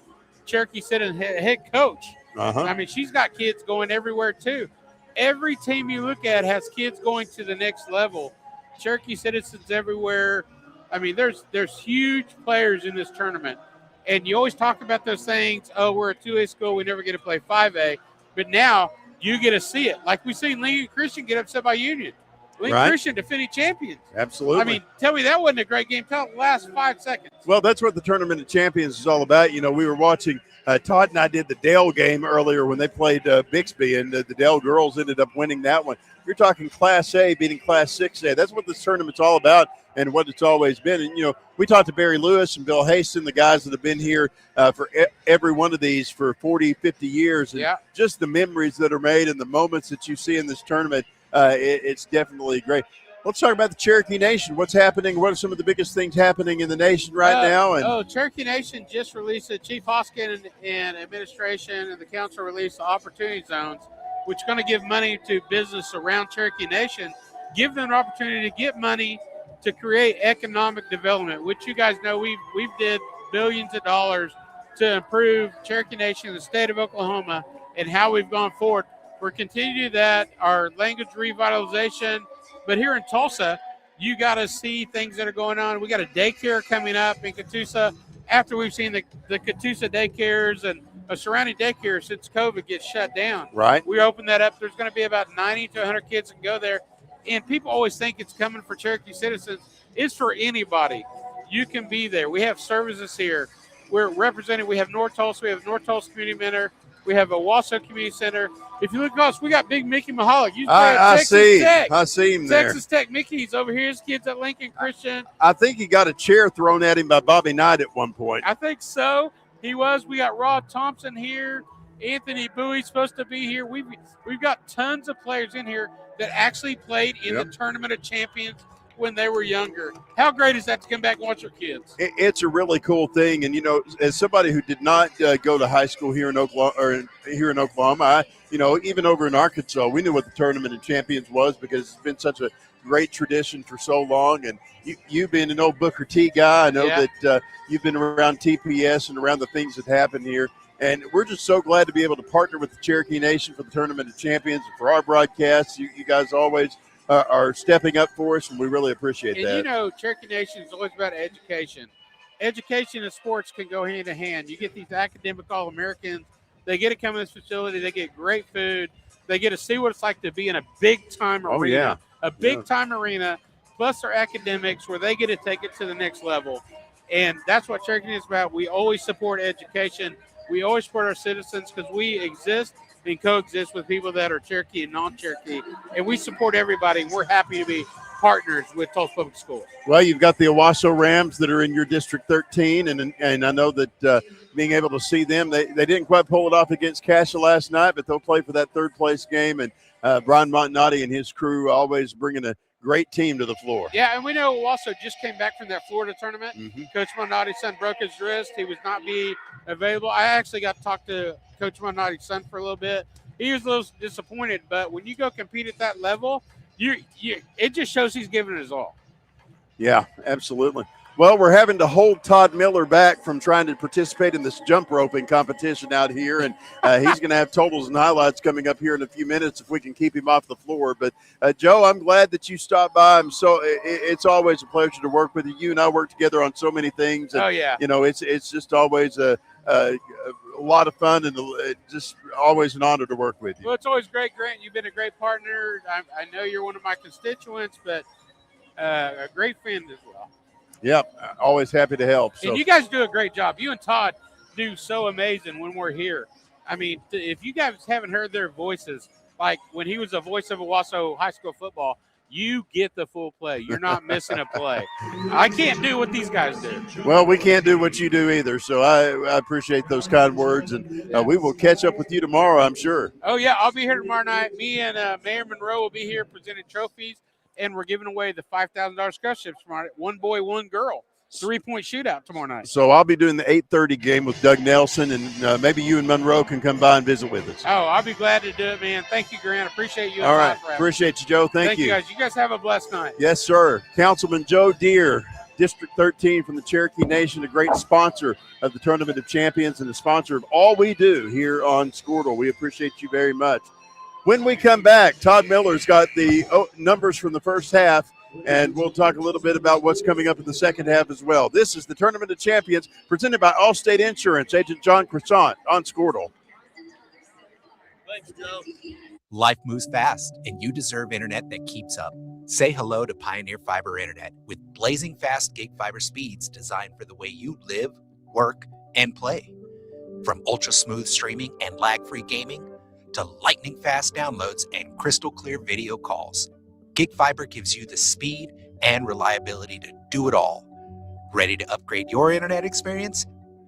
Cherokee City head coach. I mean, she's got kids going everywhere too. Every team you look at has kids going to the next level. Cherokee Citizens everywhere. I mean, there's huge players in this tournament. And you always talk about those things, oh, we're a 2A school, we never get to play 5A. But now you get to see it. Like we've seen Lincoln Christian get upset by Union. Lincoln Christian defending champions. Absolutely. I mean, tell me that wasn't a great game. Tell the last 5 seconds. Well, that's what the Tournament of Champions is all about. You know, we were watching Todd and I did the Dale game earlier when they played Bixby, and the Dale girls ended up winning that one. You're talking Class A beating Class 6A. That's what this tournament's all about and what it's always been. And, you know, we talked to Barry Lewis and Bill Haston, the guys that have been here for every one of these for 40, 50 years. And just the memories that are made and the moments that you see in this tournament, it's definitely great. Let's talk about the Cherokee Nation. What's happening? What are some of the biggest things happening in the nation right now? And Cherokee Nation just released it. Chief Hoskin and administration and the council released the opportunity zones, which is going to give money to business around Cherokee Nation, give them an opportunity to get money to create economic development, which you guys know we've did billions of dollars to improve Cherokee Nation in the state of Oklahoma and how we've gone forward. We're continuing to do that, our language revitalization. But here in Tulsa, you got to see things that are going on. We got a daycare coming up in Catoosa after we've seen the Catoosa daycares and surrounding daycare since COVID gets shut down. Right. We opened that up. There's going to be about 90 to 100 kids that can go there. And people always think it's coming for Cherokee citizens. It's for anybody. You can be there. We have services here. We're represented. We have North Tulsa. We have North Tulsa Community Center. We have a Wausau Community Center. If you look across, we got Big Mickey Mahalik. I see him there. Texas Tech. Mickey's over here. His kids at Lincoln Christian. I think he got a chair thrown at him by Bobby Knight at one point. I think so. He was. We got Rod Thompson here. Anthony Bowie's supposed to be here. We've got tons of players in here that actually played in the Tournament of Champions when they were younger. How great is that to come back and watch your kids? It's a really cool thing. And, you know, as somebody who did not go to high school here in Oklahoma, you know, even over in Arkansas, we knew what the Tournament of Champions was because it's been such a great tradition for so long. And you being an old Booker T guy, I know that you've been around TPS and around the things that happen here. And we're just so glad to be able to partner with the Cherokee Nation for the Tournament of Champions and for our broadcasts. You guys always are stepping up for us, and we really appreciate that. And, you know, Cherokee Nation is always about education. Education and sports can go hand in hand. You get these academic All-Americans. They get to come in this facility. They get great food. They get to see what it's like to be in a big-time arena. A big-time arena, plus their academics, where they get to take it to the next level. And that's what Cherokee is about. We always support education. We always support our citizens because we exist and coexist with people that are Cherokee and non-Cherokee. And we support everybody. And we're happy to be partners with Tulsa Public Schools. Well, you've got the Owasso Rams that are in your District 13, and I know that being able to see them, they didn't quite pull it off against Cascia last night, but they'll play for that third-place game, and Brian Montanati and his crew always bringing a great team to the floor. Yeah, and we know Owasso just came back from that Florida tournament. Coach Montanati's son broke his wrist. He was not be available. I actually got to talk to Coach Montanati's son for a little bit. He was a little disappointed, but when you go compete at that level, it just shows he's giving it his all. Yeah, absolutely. Well, we're having to hold Todd Miller back from trying to participate in this jump roping competition out here, and he's going to have totals and highlights coming up here in a few minutes if we can keep him off the floor. But, Joe, I'm glad that you stopped by. It's always a pleasure to work with you. You and I work together on so many things. And, it's just always a lot of fun and just always an honor to work with you. Well, it's always great, Grant. You've been a great partner. I know you're one of my constituents, but a great friend as well. Yep, always happy to help. So. And you guys do a great job. You and Todd do so amazing when we're here. I mean, if you guys haven't heard their voices, like when he was the voice of Owasso high school football, you get the full play. You're not missing a play. I can't do what these guys do. Well, we can't do what you do either, so I appreciate those kind words, and we will catch up with you tomorrow, I'm sure. Oh, yeah, I'll be here tomorrow night. Me and Mayor Monroe will be here presenting trophies. And we're giving away the $5,000 scholarship tomorrow night. One boy, one girl. 3-point shootout tomorrow night. So I'll be doing the 8:30 game with Doug Nelson, and maybe you and Monroe can come by and visit with us. Oh, I'll be glad to do it, man. Thank you, Grant. Appreciate you. All right. Appreciate you, Joe. Thank you. Thank you, guys. You guys have a blessed night. Yes, sir. Councilman Joe Deere, District 13 from the Cherokee Nation, a great sponsor of the Tournament of Champions and a sponsor of all we do here on Squirtle. We appreciate you very much. When we come back, Todd Miller's got the numbers from the first half, and we'll talk a little bit about what's coming up in the second half as well. This is the Tournament of Champions presented by Allstate Insurance. Agent John Croissant on Squirtle. Thanks, Joe. Life moves fast, and you deserve internet that keeps up. Say hello to Pioneer Fiber Internet with blazing fast gig fiber speeds designed for the way you live, work, and play. From ultra-smooth streaming and lag-free gaming to lightning-fast downloads and crystal-clear video calls, Gig Fiber gives you the speed and reliability to do it all. Ready to upgrade your internet experience?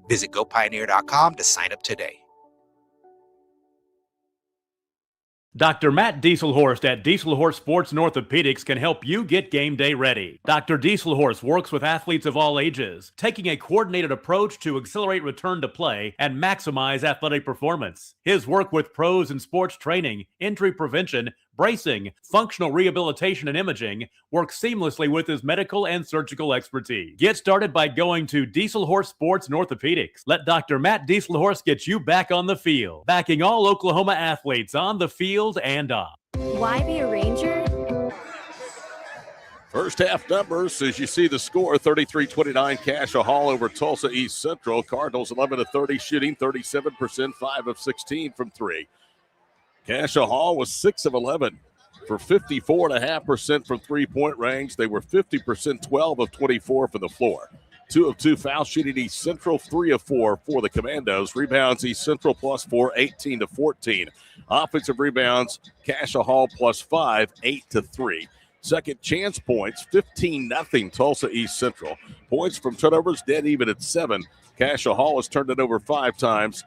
Visit GoPioneer.com to sign up today. Dr. Matt Dieselhorst at Dieselhorst Sports and Orthopedics can help you get game day ready. Dr. Dieselhorst works with athletes of all ages, taking a coordinated approach to accelerate return to play and maximize athletic performance. His work with pros in sports training, injury prevention, bracing, functional rehabilitation, and imaging works seamlessly with his medical and surgical expertise. Get started by going to Dieselhorst Sports and Orthopedics. Let Dr. Matt Dieselhorst get you back on the field, backing all Oklahoma athletes on the field and off. Why be a Ranger? First half numbers, as you see the score, 33-29, Cascia Hall over Tulsa East Central. Cardinals 11-30 shooting, 37%, 5 of 16 from three. Cascia Hall was 6 of 11 for 54.5% from three-point range. They were 50%, 12 of 24 from the floor. 2 of 2 foul shooting East Central, 3 of 4 for the Commandos. Rebounds East Central +4, 18-14. Offensive rebounds, Cascia Hall +5, 8-3. Second chance points, 15-0 Tulsa East Central. Points from turnovers dead even at 7. Cascia Hall has turned it over 5 times,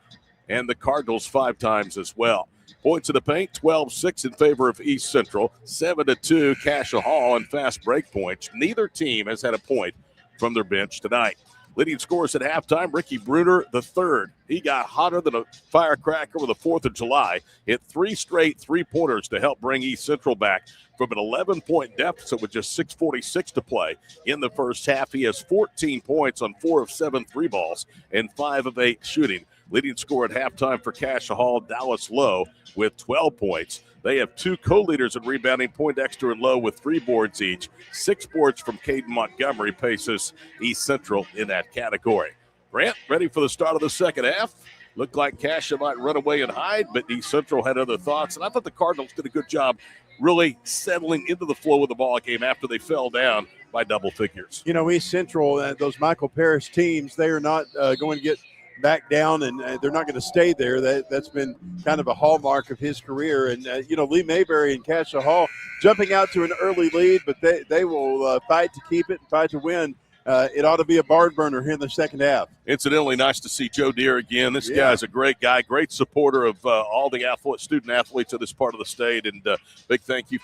and the Cardinals 5 times as well. Points in the paint, 12-6 in favor of East Central, 7-2 Cascia Hall and fast break points. Neither team has had a point from their bench tonight. Leading scorers at halftime, Ricky Bruner III. He got hotter than a firecracker with the 4th of July. Hit 3 straight three-pointers to help bring East Central back from an 11-point deficit with just 6:46 to play. In the first half, he has 14 points on 4 of 7 three balls and 5 of 8 shooting. Leading scorer at halftime for Cascia Hall, Dallas Lowe, with 12 points. They have 2 co-leaders in rebounding, Poindexter and Lowe with 3 boards each. 6 boards from Caden Montgomery paces East Central in that category. Grant, ready for the start of the second half. Looked like Cascia might run away and hide, but East Central had other thoughts. And I thought the Cardinals did a good job really settling into the flow of the ball game after they fell down by double figures. You know, East Central, those Michael Parrish teams, they are not going to get back down, and they're not going to stay there. That's been kind of a hallmark of his career. And, Lee Mayberry and Cascia Hall jumping out to an early lead, but they will fight to keep it and fight to win. It ought to be a barn burner here in the second half. Incidentally, nice to see Joe Deere again. This guy's a great guy, great supporter of all the student athletes of this part of the state, and big thank you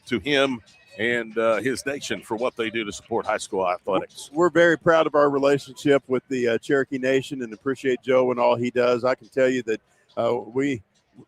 to him and his nation for what they do to support high school athletics. We're very proud of our relationship with the Cherokee Nation and appreciate Joe and all he does. I can tell you that we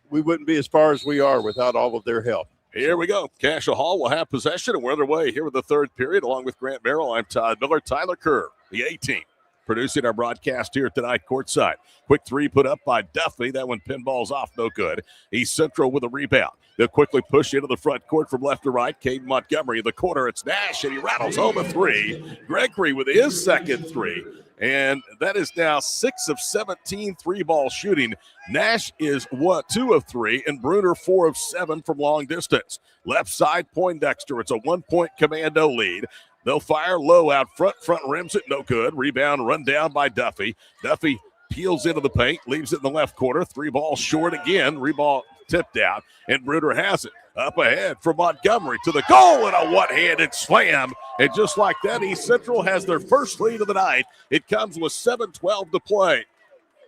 wouldn't be as far as we are without all of their help. Here we go. Cascia Hall will have possession, and we're underway here with the third period. Along with Grant Merrill, I'm Todd Miller. Tyler Kerr, the A-team, producing our broadcast here tonight courtside. Quick three put up by Duffy. That one pinballs off, no good. East Central with a rebound. They'll quickly push into the front court from left to right. Caden Montgomery in the corner. It's Nash, and he rattles home a three. Gregory with his second three. And that is now 6 of 17 three-ball shooting. Nash is 2 of 3, and Bruner 4 of 7 from long distance. Left side, Poindexter. It's a 1-point commando lead. They'll fire low out front rims it, no good. Rebound run down by Duffy. Duffy peels into the paint, leaves it in the left corner. 3 ball short again. Reball tipped out, and Bruner has it. Up ahead from Montgomery to the goal and a one-handed slam. And just like that, East Central has their first lead of the night. It comes with 7:12 to play.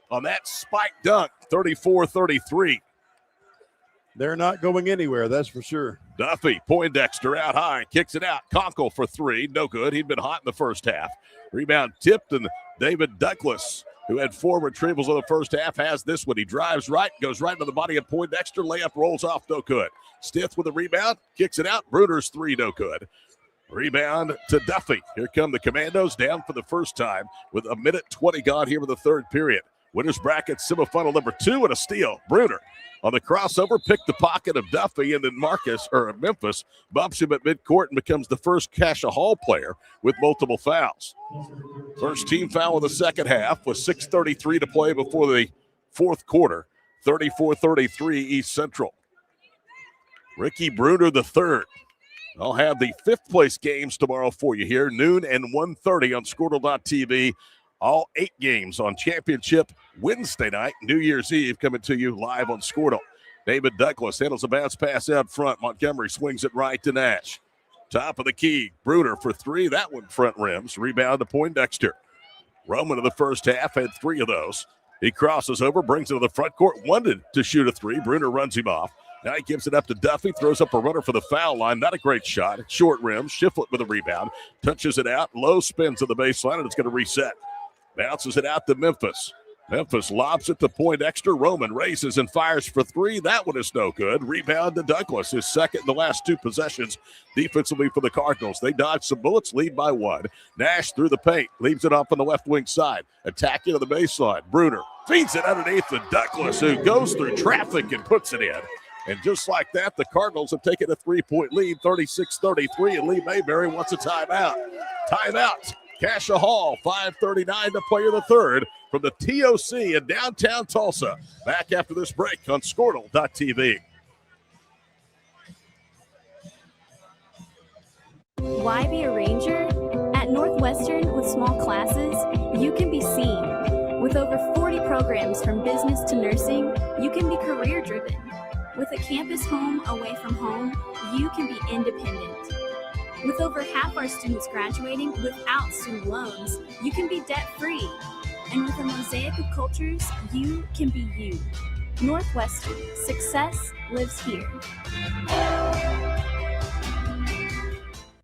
On that spike dunk, 34-33. They're not going anywhere, that's for sure. Duffy, Poindexter out high, kicks it out. Conkle for 3, no good. He'd been hot in the first half. Rebound tipped, and David Douglas, who had 4 retrievals in the first half, has this one. He drives right, goes right into the body of Poindexter. Layup rolls off, no good. Stith with a rebound, kicks it out. Bruner's 3, no good. Rebound to Duffy. Here come the Commandos down for the first time with 1:20 gone here in the third period. Winners bracket semifinal number 2 and a steal. Bruner on the crossover, picked the pocket of Duffy, and then Memphis bumps him at midcourt and becomes the first Cascia Hall player with multiple fouls. First team foul in the second half with 6:33 to play before the fourth quarter. 34-33 East Central. Ricky Bruner the third. I'll have the 5th place games tomorrow for you here, noon and 1:30 on Squirtle.tv. All 8 games on Championship Wednesday night, New Year's Eve, coming to you live on Squirtle. David Douglas handles a bounce pass out front. Montgomery swings it right to Nash. Top of the key, Bruner for 3. That one front rims. Rebound to Poindexter. Roman in the first half had 3 of those. He crosses over, brings it to the front court, wanted to shoot a 3. Bruner runs him off. Now he gives it up to Duffy, throws up a runner for the foul line. Not a great shot. Short rim, Shiflett with a rebound. Touches it out, low spins to the baseline, and it's going to reset. Bounces it out to Memphis. Memphis lobs it to Poindexter. Roman raises and fires for 3. That one is no good. Rebound to Douglas, his second in the last 2 possessions defensively for the Cardinals. They dodge some bullets, lead by 1. Nash through the paint, leaves it off on the left wing side. Attacking to the baseline. Bruner feeds it underneath to Douglas, who goes through traffic and puts it in. And just like that, the Cardinals have taken a 3-point lead, 36-33, and Lee Mayberry wants a timeout. Timeout. Cascia Hall, 5:39 to play in the third from the TOC in downtown Tulsa. Back after this break on Squirtle.tv. Why be a ranger? At Northwestern, with small classes, you can be seen. With over 40 programs from business to nursing, you can be career-driven. With a campus home away from home, you can be independent. With over half our students graduating without student loans, you can be debt-free. And with a mosaic of cultures, you can be you. Northwestern, success lives here.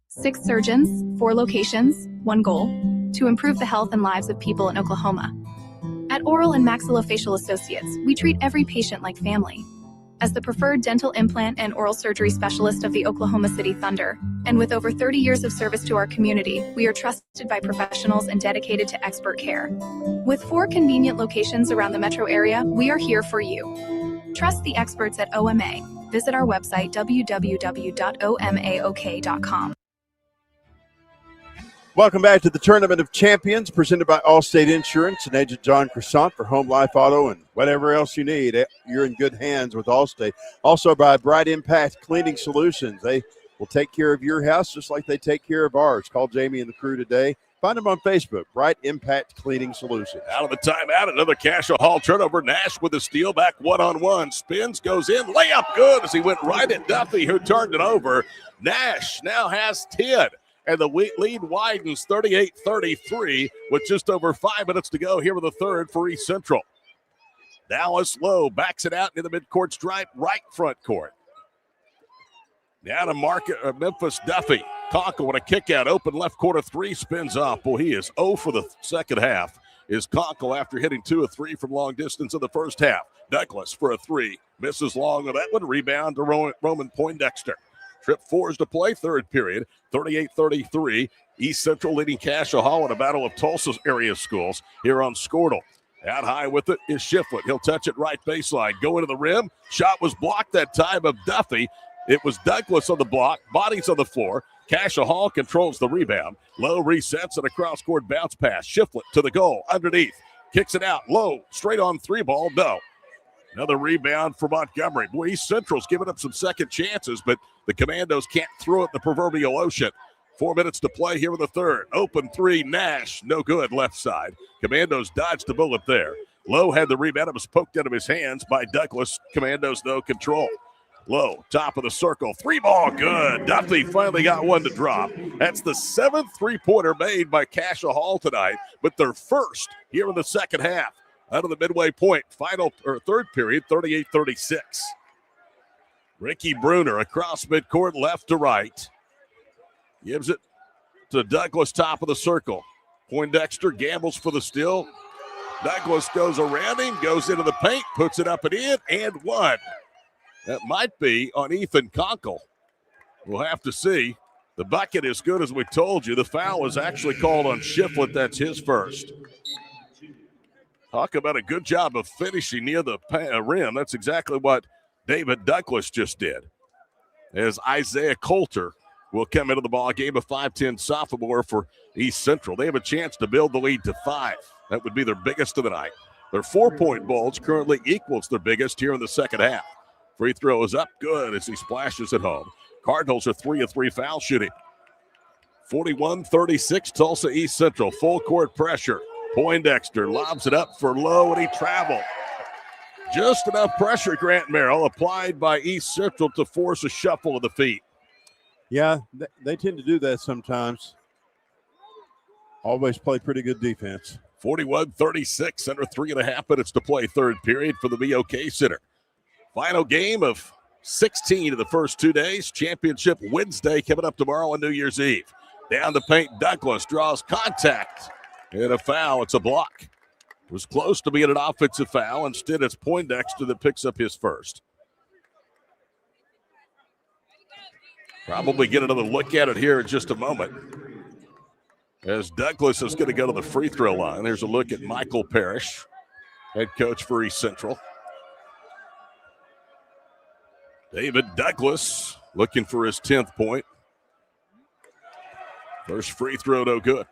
6 surgeons, 4 locations, 1 goal: to improve the health and lives of people in Oklahoma. At Oral and Maxillofacial Associates, we treat every patient like family. As the preferred dental implant and oral surgery specialist of the Oklahoma City Thunder, and with over 30 years of service to our community, we are trusted by professionals and dedicated to expert care. With 4 convenient locations around the metro area, we are here for you. Trust the experts at OMA. Visit our website, www.omaok.com. Welcome back to the Tournament of Champions, presented by Allstate Insurance and Agent John Croissant for home, life, auto, and whatever else you need. You're in good hands with Allstate. Also by Bright Impact Cleaning Solutions. They will take care of your house just like they take care of ours. Call Jamie and the crew today, Find them on Facebook, Bright Impact Cleaning Solutions. Out of the timeout, another Cascia Hall turnover. Nash with the steal, back one-on-one. Spins, goes in, layup good as he went right at Duffy, who turned it over. Nash now has 10, and the lead widens 38-33 with just over 5 minutes to go here in the third for East Central. Dallas Lowe backs it out into the midcourt stripe, right front court. Now to Memphis Duffy. Conkle with a kick out, open left corner three, spins off. Boy, he is 0 for the second half. Is Conkle after hitting 2 of 3 from long distance in the first half. Douglas for a 3. Misses long on that one. Rebound to Roman Poindexter. Trip 4s to play, third period. 38-33. East Central leading Cascia Hall in a battle of Tulsa's area schools here on Squirtle. Out high with it is Shiflett. He'll touch it right baseline. Go into the rim. Shot was blocked that time of Duffy. It was Douglas on the block. Bodies on the floor. Cascia Hall controls the rebound. Low resets and a cross-court bounce pass. Shiflett to the goal. Underneath. Kicks it out. Low. Straight on three ball. No. Another rebound for Montgomery. Boy, East Central's giving up some second chances, but the Commandos can't throw it in the proverbial ocean. 4 minutes to play here in the third. Open three. Nash. No good. Left side. Commandos dodged the bullet there. Low had the rebound. It was poked out of his hands by Douglas. Commandos, though, control. Low, top of the circle, 3 ball, good. Duffy finally got one to drop. That's the 7th three-pointer made by Cascia Hall tonight, but their first here in the second half. Out of the midway point, third period, 38-36. Ricky Bruner across midcourt, left to right. Gives it to Douglas, top of the circle. Poindexter gambles for the steal. Douglas goes around him, goes into the paint, puts it up and in, and one. That might be on Ethan Conkle. We'll have to see. The bucket is good, as we told you. The foul was actually called on Shiflett. That's his first. Talk about a good job of finishing near the rim. That's exactly what David Douglas just did. As Isaiah Coulter will come into the ball game, a 5'10 sophomore for East Central. They have a chance to build the lead to 5. That would be their biggest of the night. Their 4-point bulge currently equals their biggest here in the second half. Free throw is up good as he splashes it home. Cardinals are 3 of 3 foul shooting. 41-36 Tulsa East Central. Full court pressure. Poindexter lobs it up for Low, and he traveled. Just enough pressure, Grant Merrill, applied by East Central to force a shuffle of the feet. Yeah, they tend to do that sometimes. Always play pretty good defense. 41-36, under 3.5 minutes to play third period for the BOK Center. Final game of 16 of the first 2 days. Championship Wednesday coming up tomorrow on New Year's Eve. Down the paint, Douglas draws contact. And a foul. It's a block. It was close to being an offensive foul. Instead, it's Poindexter that picks up his first. Probably get another look at it here in just a moment. As Douglas is going to go to the free throw line. There's a look at Michael Parrish, head coach for East Central. David Douglas looking for his 10th point. First free throw, no good.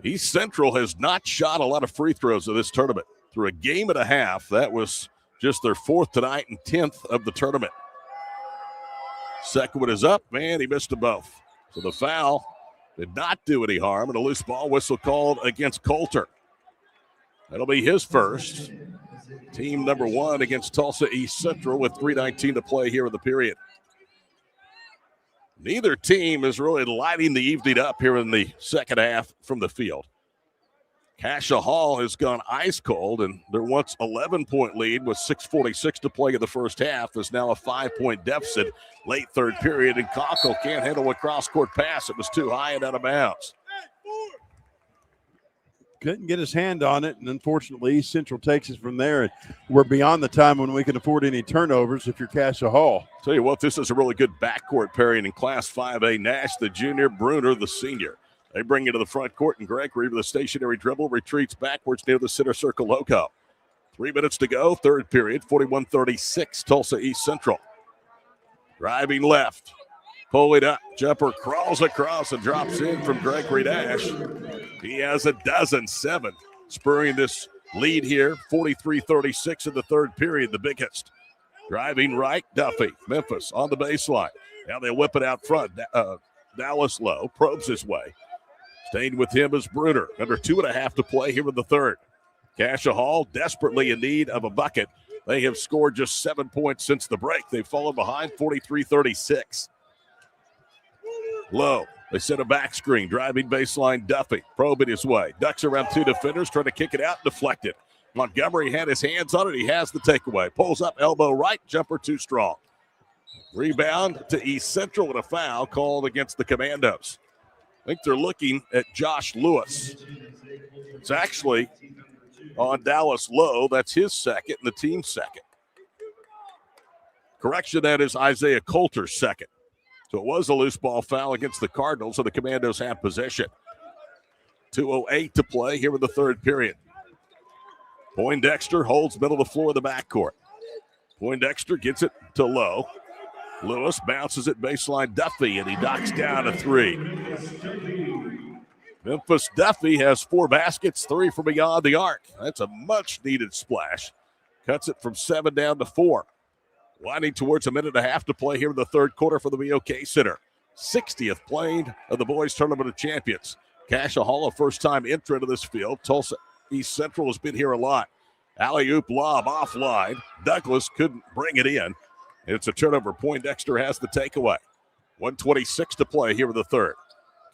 East Central has not shot a lot of free throws of this tournament. Through a game and a half, that was just their 4th tonight and 10th of the tournament. Second one is up, and he missed them both. So the foul did not do any harm, and a loose ball whistle called against Coulter. That'll be his first. Team number 1 against Tulsa East Central with 3:19 to play here in the period. Neither team is really lighting the evening up here in the second half from the field. Cascia Hall has gone ice cold, and their once 11-point lead with 6:46 to play in the first half is now a 5-point deficit late third period, and Conkle can't handle a cross-court pass. It was too high and out of bounds. Couldn't get his hand on it, and unfortunately, East Central takes us from there. And we're beyond the time when we can afford any turnovers if you're Cascia Hall. Tell you what, this is a really good backcourt pairing in Class 5A. Nash, the junior, Bruner, the senior. They bring it to the front court, and Gregory with a stationary dribble retreats backwards near the center circle logo. 3 minutes to go, third period, 41-36, Tulsa East Central. Driving left, pull it up, jumper crawls across and drops in from Gregory Nash. He has a dozen, 7, spurring this lead here, 43-36 in the third period, the biggest. Driving right, Duffy, Memphis on the baseline. Now they whip it out front. Dallas Lowe probes his way. Staying with him is Bruner. Under 2.5 to play here in the third. Cascia Hall desperately in need of a bucket. They have scored just 7 points since the break. They've fallen behind 43-36. Lowe, they set a back screen. Driving baseline, Duffy. Probing his way. Ducks around 2 defenders, trying to kick it out, deflected. Montgomery had his hands on it. He has the takeaway. Pulls up, elbow right, jumper too strong. Rebound to East Central with a foul called against the Commandos. I think they're looking at Josh Lewis. It's actually on Dallas Lowe. That's his second and the team's second. Correction, that is Isaiah Coulter's second. So it was a loose ball foul against the Cardinals, so the Commandos have possession. 2:08 to play here in the third period. Poindexter holds middle of the floor of the backcourt. Poindexter gets it to Lowe. Lewis bounces it baseline Duffy, and he knocks down a three. Memphis Duffy has 4 baskets, 3 from beyond the arc. That's a much-needed splash. Cuts it from 7 down to 4. Winding towards 1.5 minutes to play here in the third quarter for the BOK Center. 60th playing of the Boys Tournament of Champions. Cascia Hall, a first-time entrant to this field. Tulsa East Central has been here a lot. Alley-oop lob offline. Douglas couldn't bring it in. It's a turnover. Poindexter has the takeaway. 1:26 to play here in the third.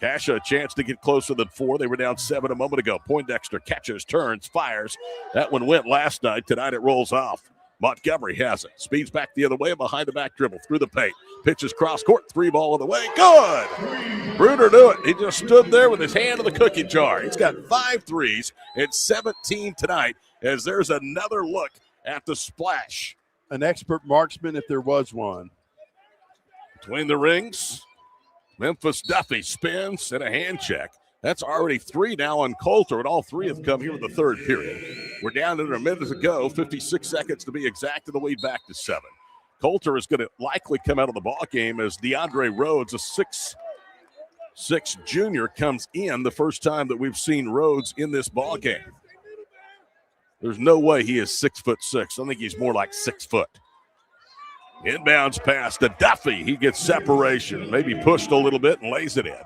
Cascia a chance to get closer than 4. They were down 7 a moment ago. Poindexter catches, turns, fires. That one went last night. Tonight it rolls off. Montgomery has it. Speeds back the other way, behind the back dribble, through the paint. Pitches cross court, 3 ball on the way. Good! Bruner knew it. He just stood there with his hand in the cookie jar. He's got 5 threes and 17 tonight as there's another look at the splash. An expert marksman if there was one. Between the rings, Memphis Duffy spins and a hand check. That's already 3 now on Coulter, and all 3 have come here in the third period. We're down under a minute to go, 56 seconds to be exact, and the lead back to 7. Coulter is going to likely come out of the ball game as DeAndre Rhodes, a 6'6" junior, comes in the first time that we've seen Rhodes in this ball game. There's no way he is 6'6". I think he's more like 6 foot. Inbounds pass to Duffy. He gets separation, maybe pushed a little bit and lays it in.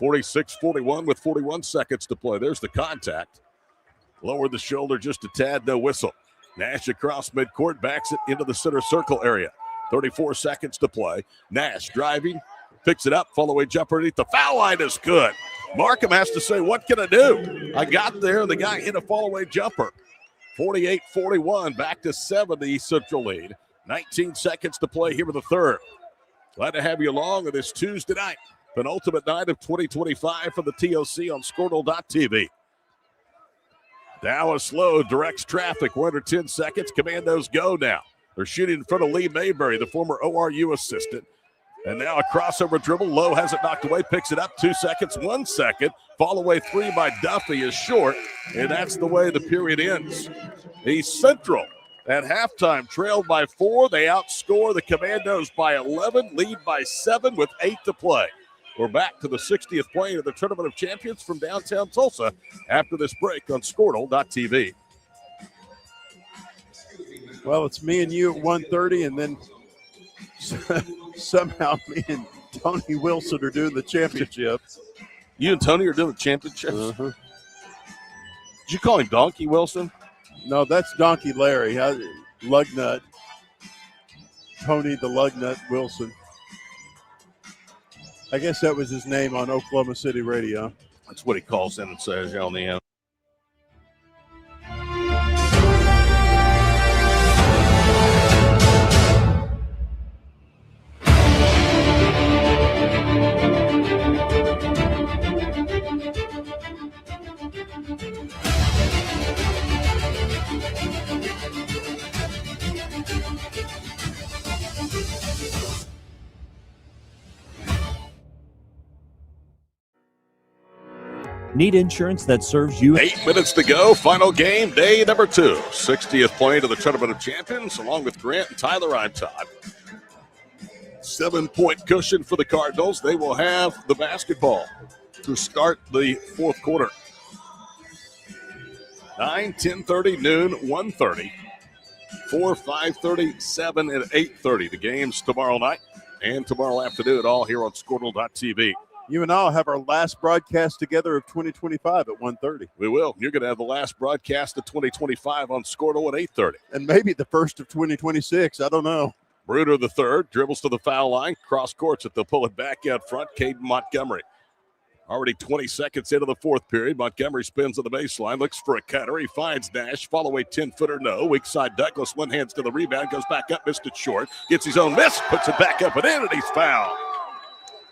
46-41 with 41 seconds to play. There's the contact. Lowered the shoulder just a tad, no whistle. Nash across midcourt, backs it into the center circle area. 34 seconds to play. Nash driving, picks it up, follow-away jumper underneath the foul line is good. Markham has to say, what can I do? I got there, and the guy hit a follow-away jumper. 48-41, back to 7, the East Central lead. 19 seconds to play here in the third. Glad to have you along on this Tuesday night. Penultimate night of 2025 for the TOC on Squirtle.tv. Dallas Lowe directs traffic. We're under 10 seconds. Commandos go now. They're shooting in front of Lee Mayberry, the former ORU assistant. And now a crossover dribble. Lowe has it knocked away, picks it up. 2 seconds, 1 second. Follow-away 3 by Duffy is short, and that's the way the period ends. East Central at halftime trailed by 4. They outscore the Commandos by 11, lead by 7 with 8 to play. We're back to the 60th play of the Tournament of Champions from downtown Tulsa after this break on Squirtle.tv. Well, it's me and you at 1:30, and then somehow me and Tony Wilson are doing the championship. You and Tony are doing the championship? Uh-huh. Did you call him Donkey Wilson? No, that's Donkey Larry. Lugnut. Tony the Lugnut Wilson. I guess that was his name on Oklahoma City radio. That's what he calls in and says on the end. Need insurance that serves you? 8 minutes to go. Final game, day number 2. 60th play to the Tournament of Champions. Along with Grant and Tyler, I'm Todd. 7-point cushion for the Cardinals. They will have the basketball to start the fourth quarter. 9, 10:30, noon, 1:30. 4, 5:30, 7, and 8:30. The games tomorrow night. and tomorrow afternoon, all here on Squirtle.tv. You and I'll have our last broadcast together of 2025 at 1:30. We will. You're going to have the last broadcast of 2025 on Squirtle at 8:30. And maybe the first of 2026. I don't know. Bruder the third dribbles to the foul line, cross courts it. They'll pull it back out front. Caden Montgomery. Already 20 seconds into the fourth period. Montgomery spins on the baseline, looks for a cutter. He finds Nash. Fall away 10-footer, no. Weak side Douglas, one hands to the rebound, goes back up, missed it short. Gets his own miss, puts it back up and in, and he's fouled.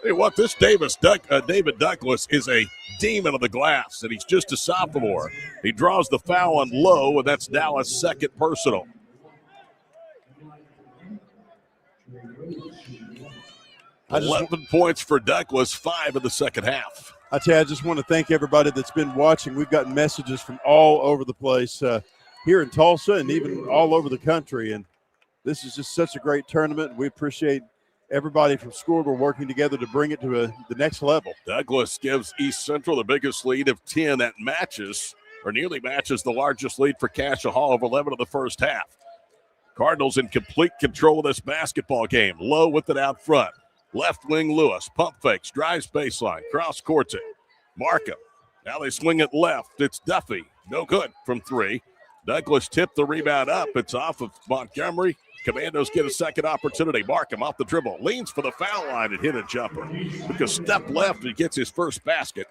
Hey, what this David Douglas is a demon of the glass, and he's just a sophomore. He draws the foul on Lowe, and that's Dallas' second personal. I just 11 points for Douglas, 5 in the second half. I tell you, I just want to thank everybody that's been watching. We've gotten messages from all over the place here in Tulsa and even all over the country. And this is just such a great tournament. We appreciate everybody from Squirtle working together to bring it to the next level. Douglas gives East Central the biggest lead of 10 that matches, or nearly matches, the largest lead for Cascia Hall of 11 of the first half. Cardinals in complete control of this basketball game. Lowe with it out front. Left wing Lewis, pump fakes, drives baseline, cross courts it. Markham. Now they swing it left. It's Duffy. No good from three. Douglas tipped the rebound up. It's off of Montgomery. Commandos get a second opportunity. Markham off the dribble. Leans for the foul line and hit a jumper. Took a step left and gets his first basket.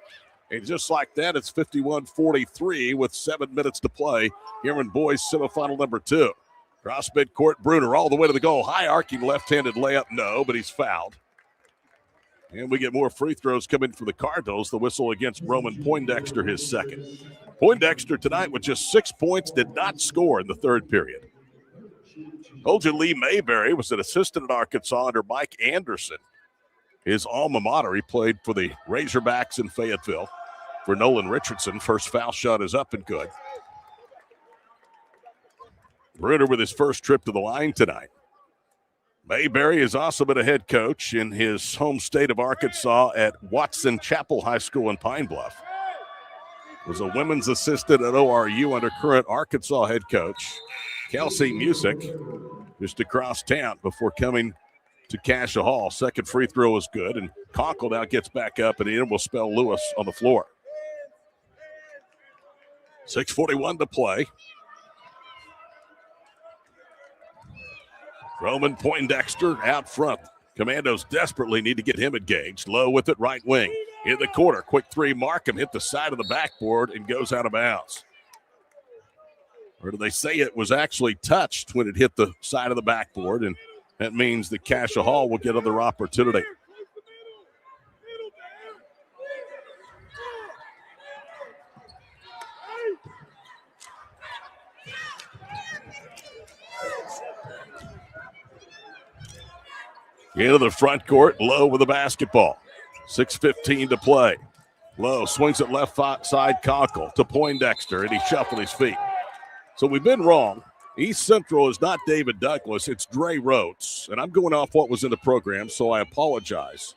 And just like that, it's 51-43 with 7 minutes to play here in boys semifinal number 2. Cross midcourt, Bruner all the way to the goal. High arcing left-handed layup, no, but he's fouled. And we get more free throws coming for the Cardinals. The whistle against Roman Poindexter, his second. Poindexter tonight with just 6 points, did not score in the third period. Told you Lee Mayberry was an assistant at Arkansas under Mike Anderson. His alma mater, he played for the Razorbacks in Fayetteville. For Nolan Richardson, first foul shot is up and good. Bruner with his first trip to the line tonight. Mayberry has also been a head coach in his home state of Arkansas at Watson Chapel High School in Pine Bluff. Was a women's assistant at ORU under current Arkansas head coach Kelsey Music, just across town before coming to Cascia Hall. Second free throw was good, and Conkle now gets back up, and it will spell Lewis on the floor. 6:41 to play. Roman Poindexter out front. Commandos desperately need to get him engaged. Lowe with it, right wing. In the corner, quick three. Markham hit the side of the backboard and goes out of bounds. Or do they say it was actually touched when it hit the side of the backboard? And that means that Cascia Hall will get another opportunity. Into the front court, Lowe with the basketball. 6:15 to play. Lowe swings it left side, Conkle to Poindexter, and he shuffled his feet. So we've been wrong. East Central is not David Douglas, it's Dre Rhodes. And I'm going off what was in the program, so I apologize.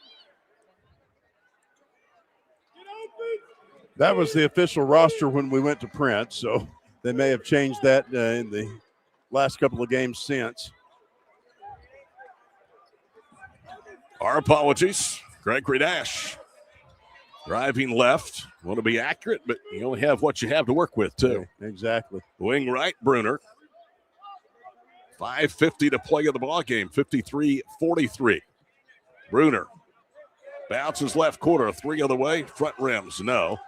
That was the official roster when we went to print, so they may have changed that in the last couple of games since. Our apologies. Gregory Nash driving left. Want to be accurate, but you only have what you have to work with, too. Yeah, exactly. Wing right, Bruner. 5:50 to play in the ballgame. 53-43. Bruner bounces left corner. 3 on the way. Front rims, no.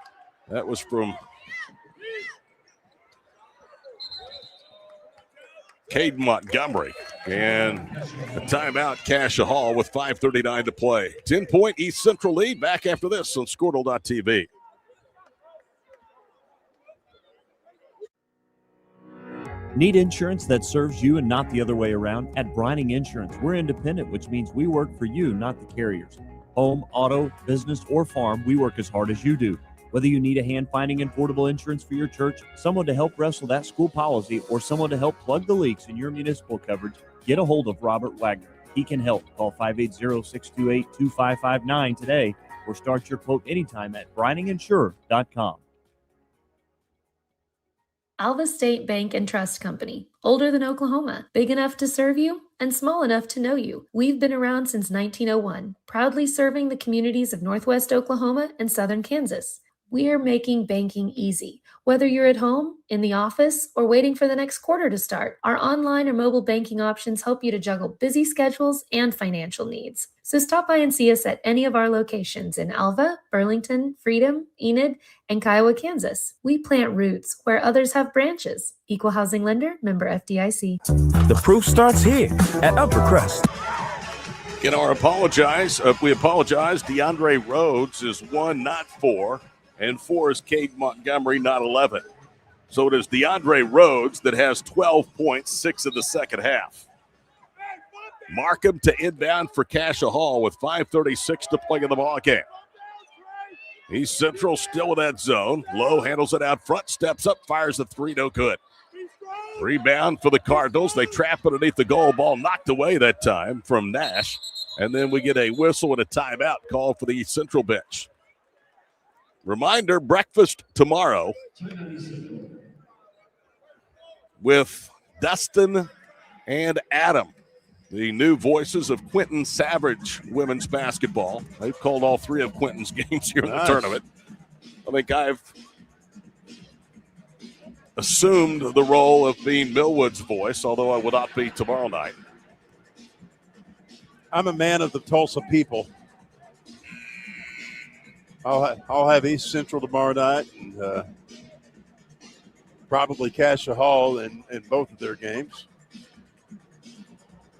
That was from Caden Montgomery. And a timeout, Cascia Hall with 5:39 to play. 10-point East Central lead. Back after this on Squirtle.tv. Need insurance that serves you and not the other way around? At Brining Insurance, we're independent, which means we work for you, not the carriers. Home, auto, business, or farm, we work as hard as you do. Whether you need a hand-finding and portable insurance for your church, someone to help wrestle that school policy, or someone to help plug the leaks in your municipal coverage, get a hold of Robert Wagner. He can help. Call 580-628-2559 today or start your quote anytime at brininginsure.com. Alva State Bank and Trust Company, older than Oklahoma, big enough to serve you and small enough to know you. We've been around since 1901, proudly serving the communities of Northwest Oklahoma and Southern Kansas. We are making banking easy. Whether you're at home, in the office, or waiting for the next quarter to start, our online or mobile banking options help you to juggle busy schedules and financial needs. So stop by and see us at any of our locations in Alva, Burlington, Freedom, Enid, and Kiowa, Kansas. We plant roots where others have branches. Equal Housing Lender, member FDIC. The proof starts here at Upper Crust. We apologize. DeAndre Rhodes is 1, not 4. And 4 is Cade Montgomery, not 11. So it is DeAndre Rhodes that has 12 points, 6 in the second half. Markham to inbound for Cascia Hall with 5:36 to play in the ballgame. East Central still in that zone. Lowe handles it out front, steps up, fires a 3, no good. Rebound for the Cardinals. They trap it underneath the goal. Ball knocked away that time from Nash. And then we get a whistle and a timeout called for the East Central bench. Reminder, breakfast tomorrow with Dustin and Adam, the new voices of Quentin Savage women's basketball. They've called all 3 of Quentin's games here in the tournament. I think I've assumed the role of being Millwood's voice, although I will not be tomorrow night. I'm a man of the Tulsa people. I'll have East Central tomorrow night, and probably Cascia Hall in both of their games.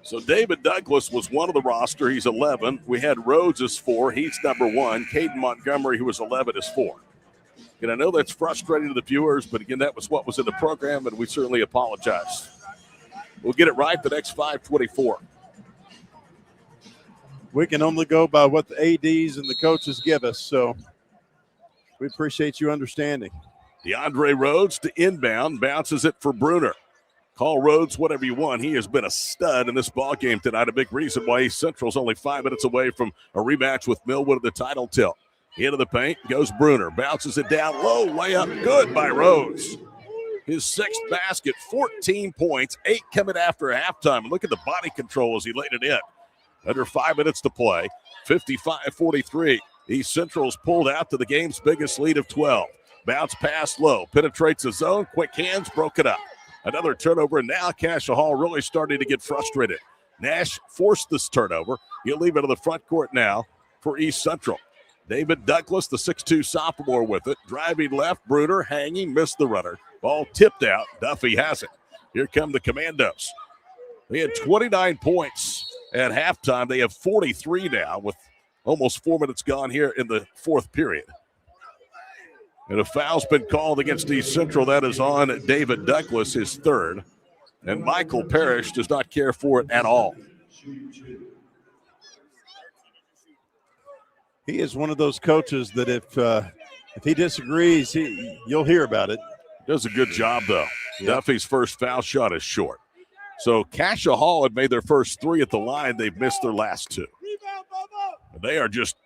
So David Douglas was one of the roster. He's 11. We had Rhodes as 4. He's number 1. Caden Montgomery, who was 11, is 4. And I know that's frustrating to the viewers, but again, that was what was in the program, and we certainly apologize. We'll get it right the next 5:24. We can only go by what the ADs and the coaches give us, so we appreciate you understanding. DeAndre Rhodes to inbound, bounces it for Bruner. Call Rhodes whatever you want. He has been a stud in this ball game tonight. A big reason why East Central's only 5 minutes away from a rematch with Millwood of the title tilt. Into the paint goes Bruner. Bounces it down low. Layup good by Rhodes. His 6th basket, 14 points, 8 coming after halftime. Look at the body control as he laid it in. Under 5 minutes to play, 55-43. East Central's pulled out to the game's biggest lead of 12. Bounce pass low, penetrates the zone, quick hands, broke it up. Another turnover, and now Cascia Hall really starting to get frustrated. Nash forced this turnover. He'll leave it to the front court now for East Central. David Douglas, the 6'2 sophomore with it. Driving left, Bruner hanging, missed the runner. Ball tipped out. Duffy has it. Here come the Commandos. They had 29 points at halftime. They have 43 now with almost 4 minutes gone here in the 4th period. And a foul's been called against East Central. That is on David Douglas, his 3rd. And Michael Parrish does not care for it at all. He is one of those coaches that if he disagrees, you'll hear about it. Does a good job, though. Yep. Duffy's first foul shot is short. So Cascia Hall had made their first 3 at the line. They've missed their last 2. They are just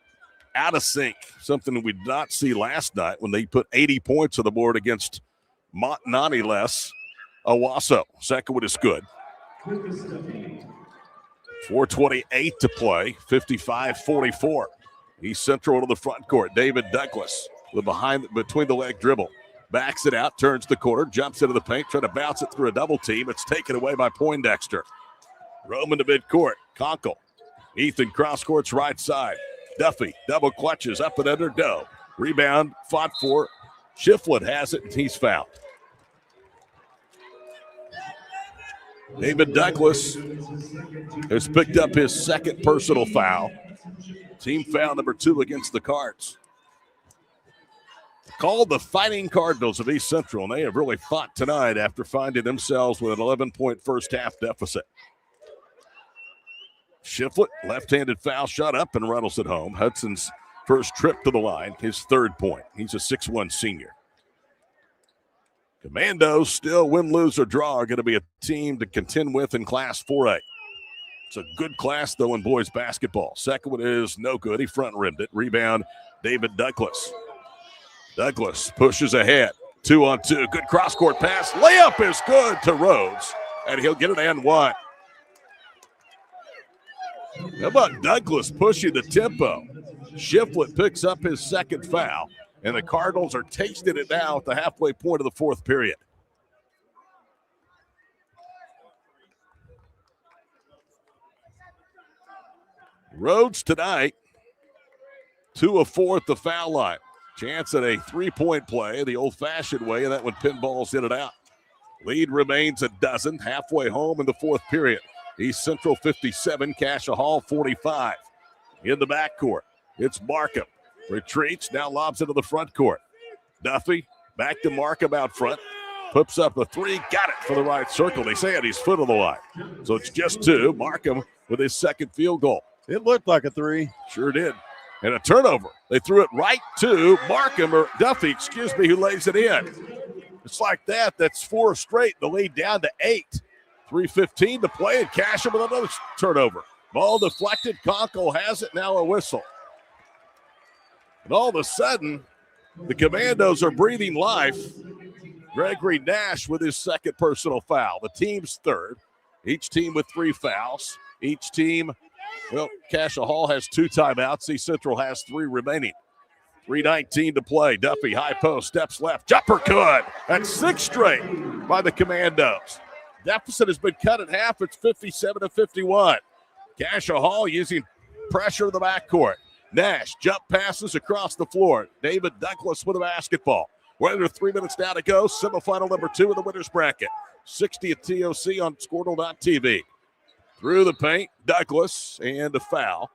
out of sync, something we did not see last night when they put 80 points on the board against Montnani less. Owasso. Second one is good. 4:28 to play, 55-44. East Central to the front court. David Douglas with between the leg dribble. Backs it out, turns the corner, jumps into the paint, trying to bounce it through a double team. It's taken away by Poindexter. Roman to midcourt. Conkle. Ethan cross court's right side. Duffy double clutches up and under. Doe. Rebound fought for. Shiflett has it, and he's fouled. David Douglas has picked up his 2nd personal foul. Team foul number 2 against the Cards. Called the Fighting Cardinals of East Central, and they have really fought tonight after finding themselves with an 11-point first half deficit. Shiflett, left-handed foul shot up and rattles it home. Hudson's first trip to the line, his 3rd point. He's a 6'1 senior. Commandos still win, lose, or draw are going to be a team to contend with in Class 4A. It's a good class, though, in boys basketball. Second one is no good. He front-rimmed it. Rebound, David Douglas. Douglas pushes ahead. 2-on-2. Good cross-court pass. Layup is good to Rhodes, and he'll get it and one. How about Douglas pushing the tempo? Shiflett picks up his second foul, and the Cardinals are tasting it now at the halfway point of the fourth period. Rhodes tonight, 2 of 4 at the foul line. Chance at a three-point play the old-fashioned way, and that one pinballs in and out. Lead remains a dozen, halfway home in the fourth period. East Central 57, Cascia Hall 45. In the backcourt, it's Markham. Retreats, now lobs into the front court. Duffy, back to Markham out front. Puts up a three, got it for the right circle. They say he's foot on the line. So it's just 2. Markham with his second field goal. It looked like a 3. Sure did. And a turnover. They threw it right to Markham, or Duffy, who lays it in. It's like that. That's 4 straight. The lead down to 8. 3:15 to play, and Cascia with another turnover. Ball deflected. Conkle has it. Now a whistle. And all of a sudden, the Commandos are breathing life. Gregory Nash with his second personal foul. The team's third. Each team with 3 fouls. Each team, well, Cascia Hall has 2 timeouts. East Central has 3 remaining. 3:19 to play. Duffy, high post, steps left. Jumper good. That's 6 straight by the Commandos. Deficit has been cut in half. It's 57-51. Cascia Hall using pressure in the backcourt. Nash jump passes across the floor. David Douglas with a basketball. We're under 3 minutes now to go. Semifinal number 2 in the winner's bracket. 60th TOC on Squirtle.tv. Through the paint, Douglas, and a foul.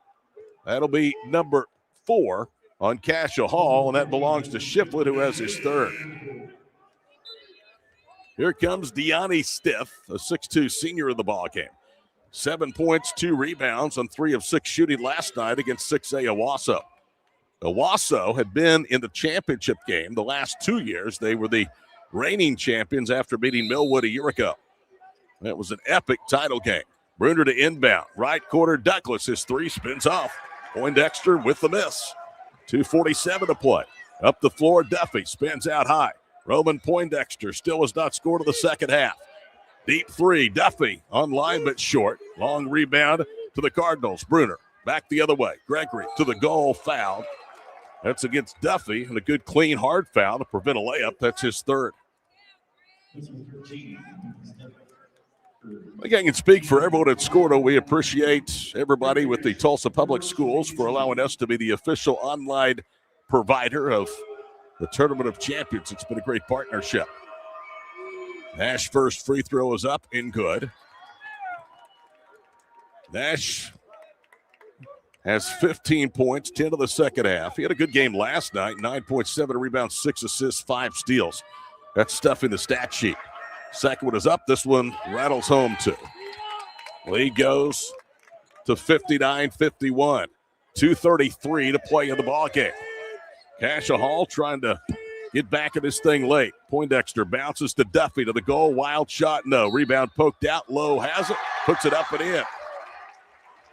That'll be number 4 on Cascia Hall, and that belongs to Shiflett, who has his third. Here comes Deani Stiff, a 6'2 senior in the ballgame. 7 points, 2 rebounds on 3 of 6 shooting last night against 6A Owasso. Owasso had been in the championship game the last 2 years. They were the reigning champions after beating Millwood a year ago. That was an epic title game. Bruner to inbound. Right quarter, Douglas. His 3 spins off. Poindexter with the miss. 2:47 to play. Up the floor, Duffy spins out high. Roman Poindexter still has not scored in the second half. Deep 3, Duffy on line but short. Long rebound to the Cardinals. Bruner back the other way. Gregory to the goal, fouled. That's against Duffy, and a good clean hard foul to prevent a layup. That's his third. I think I can speak for everyone at Squirtle. We appreciate everybody with the Tulsa Public Schools for allowing us to be the official online provider of the Tournament of Champions. It's been a great partnership. Nash first free throw is up and good. Nash has 15 points, 10 of the second half. He had a good game last night, 9.7 rebounds, 6 assists, 5 steals. That's stuff in the stat sheet. Second one is up. This one rattles home too. Lead goes to 59-51. 2:33 to play in the ballgame. Cascia Hall trying to get back in this thing late. Poindexter bounces to Duffy to the goal. Wild shot, no. Rebound poked out. Lowe has it. Puts it up and in.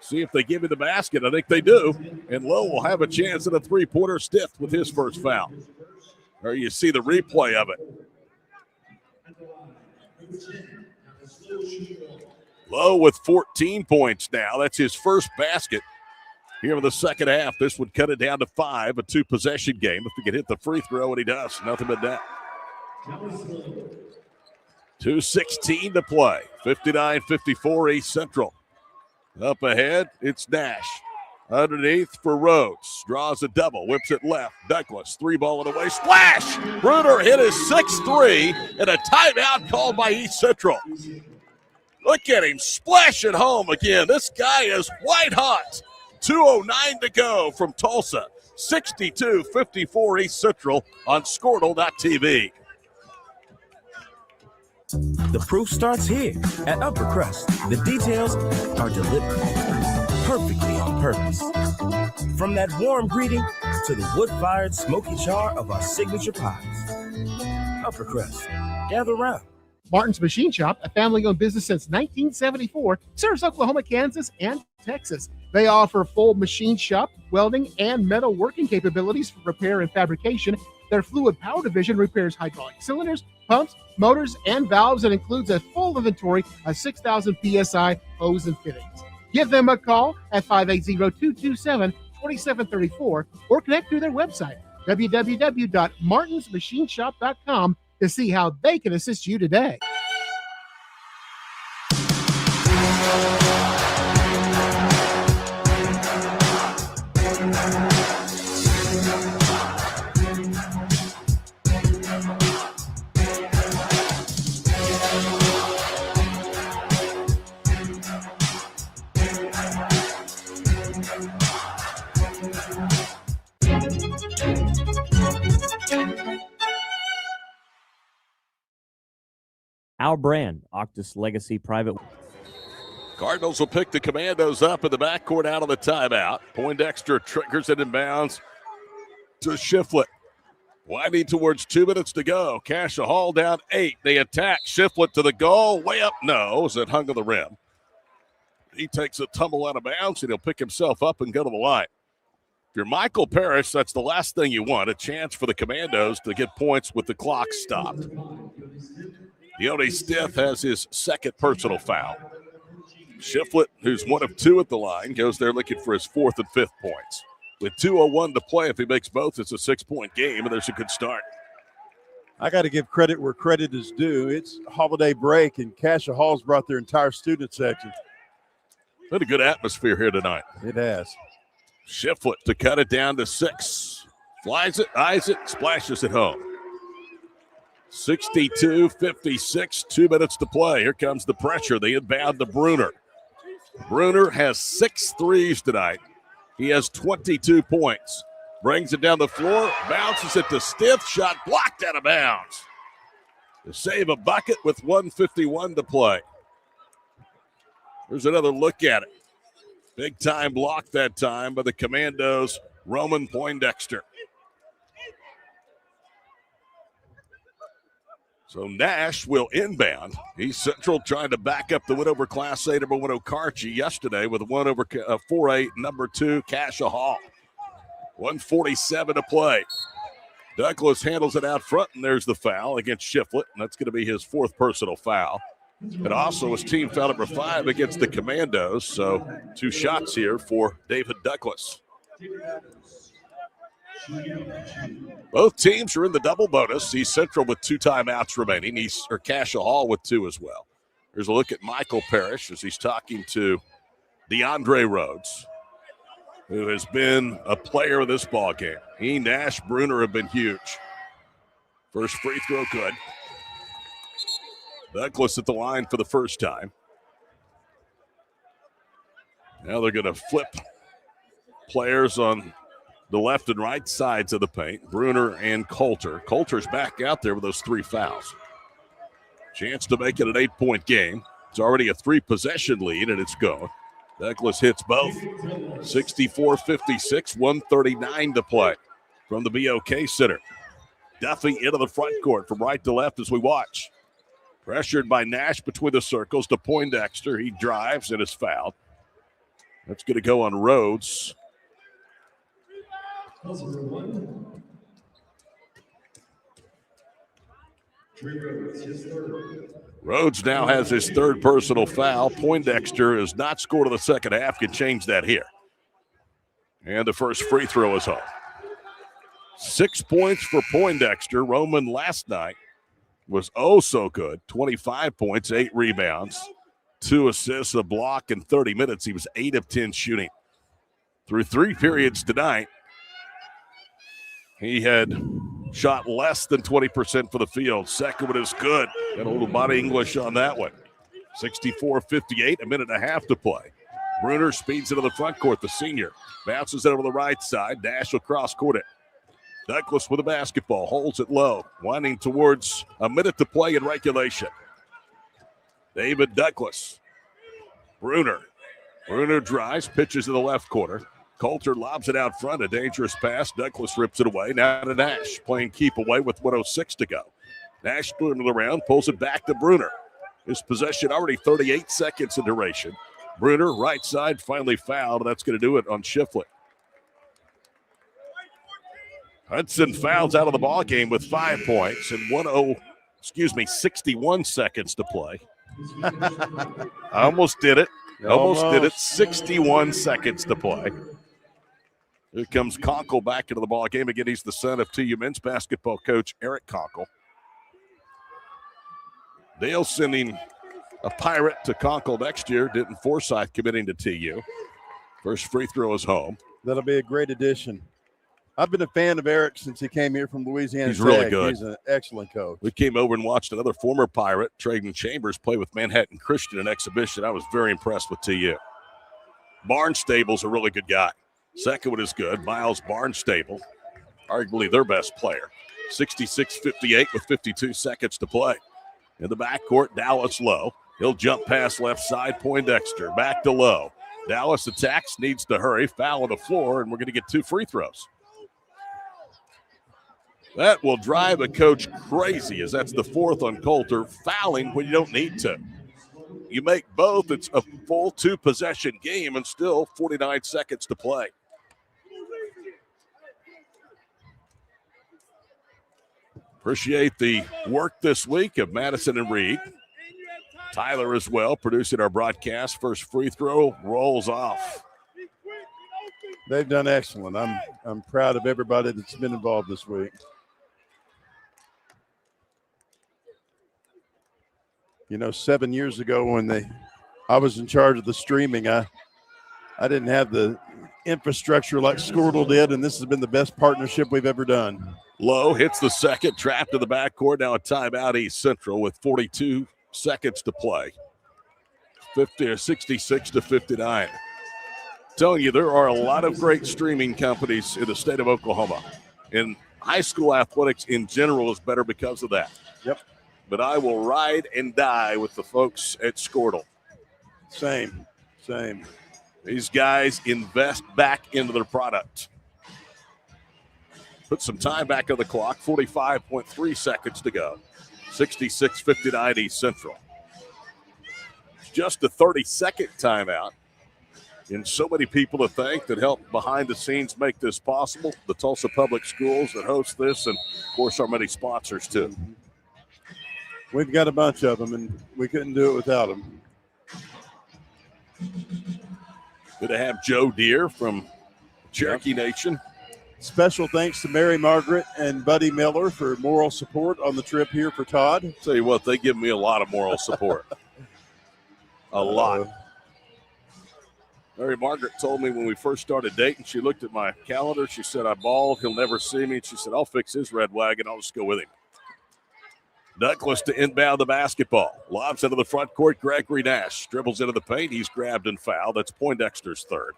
See if they give him the basket. I think they do. And Lowe will have a chance at a three-pointer. Stiff with his first foul. There you see the replay of it. Lowe with 14 points now. That's his first basket here in the second half. This would cut it down to 5, a 2-possession game. If he can hit the free throw, and he does. Nothing but that. 2:16 to play. 59-54 East Central. Up ahead, it's Nash. Underneath for Rhodes. Draws a double. Whips it left. Douglas, 3-ball it away. Splash! Bruner hit his 6-3, and a timeout called by East Central. Look at him splash it home again. This guy is white hot. 2:09 to go from Tulsa. 62-54 East Central on Squirtle.tv. The proof starts here at Upper Crust. The details are deliberate, perfectly on purpose. From that warm greeting to the wood-fired smoky char of our signature pies. Upper Crust, gather around. Martin's Machine Shop, a family-owned business since 1974, serves Oklahoma, Kansas, and Texas. They offer full machine shop, welding, and metal working capabilities for repair and fabrication, Their fluid power division repairs hydraulic cylinders, pumps, motors, and valves, and includes a full inventory of 6,000 PSI hose and fittings. Give them a call at 580-227-2734 or connect through their website, www.martinsmachineshop.com, to see how they can assist you today. Our brand, Octus Legacy Private. Cardinals will pick the Commandos up in the backcourt out of the timeout. Poindexter triggers it in bounds to Shiflett. Winding towards 2 minutes to go. Cascia Hall down 8. They attack. Shiflett to the goal. Way up. No, as it hung on the rim. He takes a tumble out of bounds, and he'll pick himself up and go to the line. If you're Michael Parrish, that's the last thing you want, a chance for the Commandos to get points with the clock stopped. Deone Stith has his second personal foul. Shiflett, who's 1 of 2 at the line, goes there looking for his 4th and 5th points. With 2:01 to play, if he makes both, it's a 6-point game, and there's a good start. I got to give credit where credit is due. It's holiday break, and Cascia Hall's brought their entire student section. Been a good atmosphere here tonight. It has. Shiflett to cut it down to 6. Flies it, eyes it, splashes it home. 62-56, 2 minutes to play. Here comes the pressure. They inbound to Bruner. Bruner has 6 threes tonight. He has 22 points. Brings it down the floor, bounces it to Stith. Shot blocked out of bounds. To save a bucket with 1:51 to play. There's another look at it. Big time block that time by the Commandos, Roman Poindexter. So Nash will inbound. East Central trying to back up the win over Class A number 1 Okarche yesterday with a win over 4A number 2 Cascia Hall. 1:47 to play. Douglas handles it out front, and there's the foul against Shiflett, and that's going to be his 4th personal foul. And also his team foul number 5 against the Commandos, so 2 shots here for David Douglas. Both teams are in the double bonus. East Central with 2 timeouts remaining. Cascia Hall with 2 as well. Here's a look at Michael Parrish as he's talking to DeAndre Rhodes, who has been a player of this ball game. He, Nash, Bruner have been huge. First free throw good. Douglas at the line for the first time. Now they're going to flip players on the left and right sides of the paint, Bruner and Coulter. Coulter's back out there with those 3 fouls. Chance to make it an 8-point game. It's already a 3-possession lead, and it's going. Douglas hits both. 64-56, 1:39 to play from the BOK Center. Duffy into the front court from right to left as we watch. Pressured by Nash between the circles to Poindexter. He drives and is fouled. That's going to go on Rhodes. Rhodes now has his 3rd personal foul. Poindexter has not scored in the second half. Can change that here. And the first free throw is home. 6 points for Poindexter. Roman last night was oh so good. 25 points, 8 rebounds, 2 assists, a block in 30 minutes. He was 8 of 10 shooting. Through 3 periods tonight, he had shot less than 20% for the field. Second one is good. Got a little body English on that one. 64-58, a minute and a half to play. Bruner speeds into the front court, the senior. Bounces it over the right side. Nash will cross-court it. Douglas with the basketball, holds it low, winding towards a minute to play in regulation. David Douglas. Bruner drives, pitches to the left corner. Coulter lobs it out front, a dangerous pass. Douglas rips it away. Now to Nash, playing keep away with 1:06 to go. Nash doing it around, pulls it back to Bruner. His possession already 38 seconds in duration. Bruner, right side, finally fouled. That's going to do it on Shiflett. Hudson fouls out of the ball game with 5 points and 61 seconds to play. I almost did it. Almost did it. 61 seconds to play. Here comes Conkle back into the ball game. Again, he's the son of TU men's basketball coach Eric Conkle. Dale sending a Pirate to Conkle next year. Denton Forsyth committing to TU. First free throw is home. That'll be a great addition. I've been a fan of Eric since he came here from Louisiana He's Tech. really good. He's an excellent coach. We came over and watched another former Pirate, Traden Chambers, play with Manhattan Christian in exhibition. I was very impressed with TU. Barnstable's a really good guy. Second one is good. Miles Barnstable, arguably their best player. 66-58 with 52 seconds to play. In the backcourt, Dallas Lowe. He'll jump past left side, Poindexter. Back to Lowe. Dallas attacks, needs to hurry. Foul on the floor, and we're going to get 2 free throws. That will drive a coach crazy, as that's the 4th on Coulter, fouling when you don't need to. You make both, it's a full 2-possession game, and still 49 seconds to play. Appreciate the work this week of Madison and Reed. Tyler as well, producing our broadcast. First free throw rolls off. They've done excellent. I'm proud of everybody that's been involved this week. You know, 7 years ago when I was in charge of the streaming, I didn't have the infrastructure like Squirtle did, and this has been the best partnership we've ever done. Lowe hits the second, trapped in the backcourt. Now a timeout, East Central with 42 seconds to play. 66-59. Telling you, there are a lot of great streaming companies in the state of Oklahoma. And high school athletics in general is better because of that. Yep. But I will ride and die with the folks at Squirtle. Same. These guys invest back into their product. Put some time back on the clock. 45.3 seconds to go. 66-59 East Central. It's just a 30-second timeout. And so many people to thank that help behind the scenes make this possible. The Tulsa Public Schools that host this, and, of course, our many sponsors, too. We've got a bunch of them, and we couldn't do it without them. Good to have Joe Deere from Cherokee Nation. Special thanks to Mary Margaret and Buddy Miller for moral support on the trip here for Todd. Tell you what, they give me a lot of moral support. A lot. Mary Margaret told me when we first started dating, she looked at my calendar. She said, I'm bald. He'll never see me. She said, I'll fix his red wagon. I'll just go with him. Douglas to inbound the basketball. Lobs into the front court. Gregory Nash dribbles into the paint. He's grabbed and fouled. That's Poindexter's third.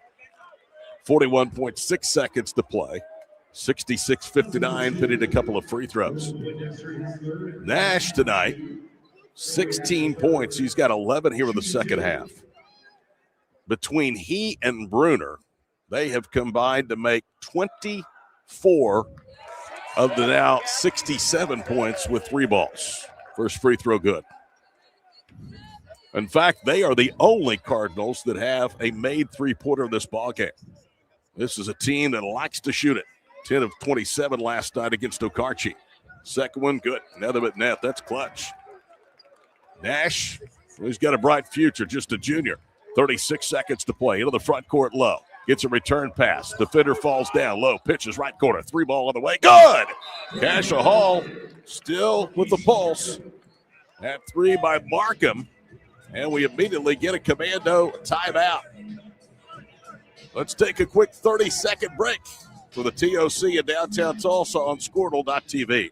41.6 seconds to play. 66-59, pitted a couple of free throws. Nash tonight, 16 points. He's got 11 here in the second half. Between he and Bruner, they have combined to make 24 of the now 67 points with 3 balls. First free throw good. In fact, they are the only Cardinals that have a made three-pointer in this ballgame. This is a team that likes to shoot it. 10 of 27 last night against Okarche. Second one, good. Another at net. That's clutch. Nash, he's got a bright future, just a junior. 36 seconds to play. Into the front court, Low. Gets a return pass. Defender falls down. Low pitches right corner. 3 ball on the way. Good! Cascia Hall still with the pulse. At 3 by Markham. And we immediately get a commando timeout. Let's take a quick 30-second break for the TOC in downtown Tulsa on Squirtle.tv.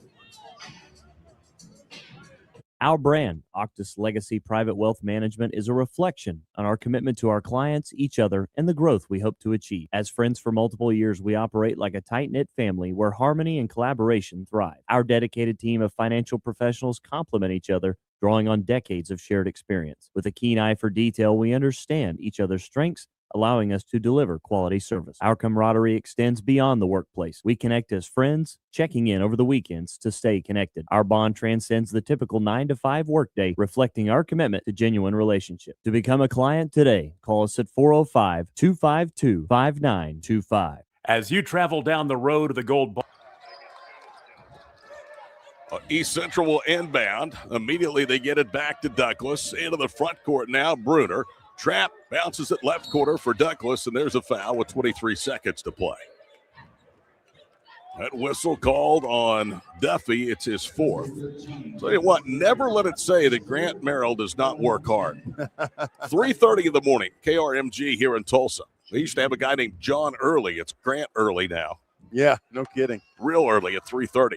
Our brand, Octus Legacy Private Wealth Management, is a reflection on our commitment to our clients, each other, and the growth we hope to achieve. As friends for multiple years, we operate like a tight-knit family where harmony and collaboration thrive. Our dedicated team of financial professionals complement each other, drawing on decades of shared experience. With a keen eye for detail, we understand each other's strengths, allowing us to deliver quality service. Our camaraderie extends beyond the workplace. We connect as friends, checking in over the weekends to stay connected. Our bond transcends the typical 9-to-5 workday, reflecting our commitment to genuine relationship. To become a client today, call us at 405-252-5925. As you travel down the road of the Gold Ball. East Central will inbound. Immediately they get it back to Douglas. Into the front court now, Bruner. Trap bounces it left quarter for Douglas, and there's a foul with 23 seconds to play. That whistle called on Duffy. It's his fourth. Tell you what, never let it say that Grant Merrill does not work hard. 3:30 in the morning, KRMG here in Tulsa. They used to have a guy named John Early. It's Grant Early now. Yeah, no kidding. Real early at 3:30.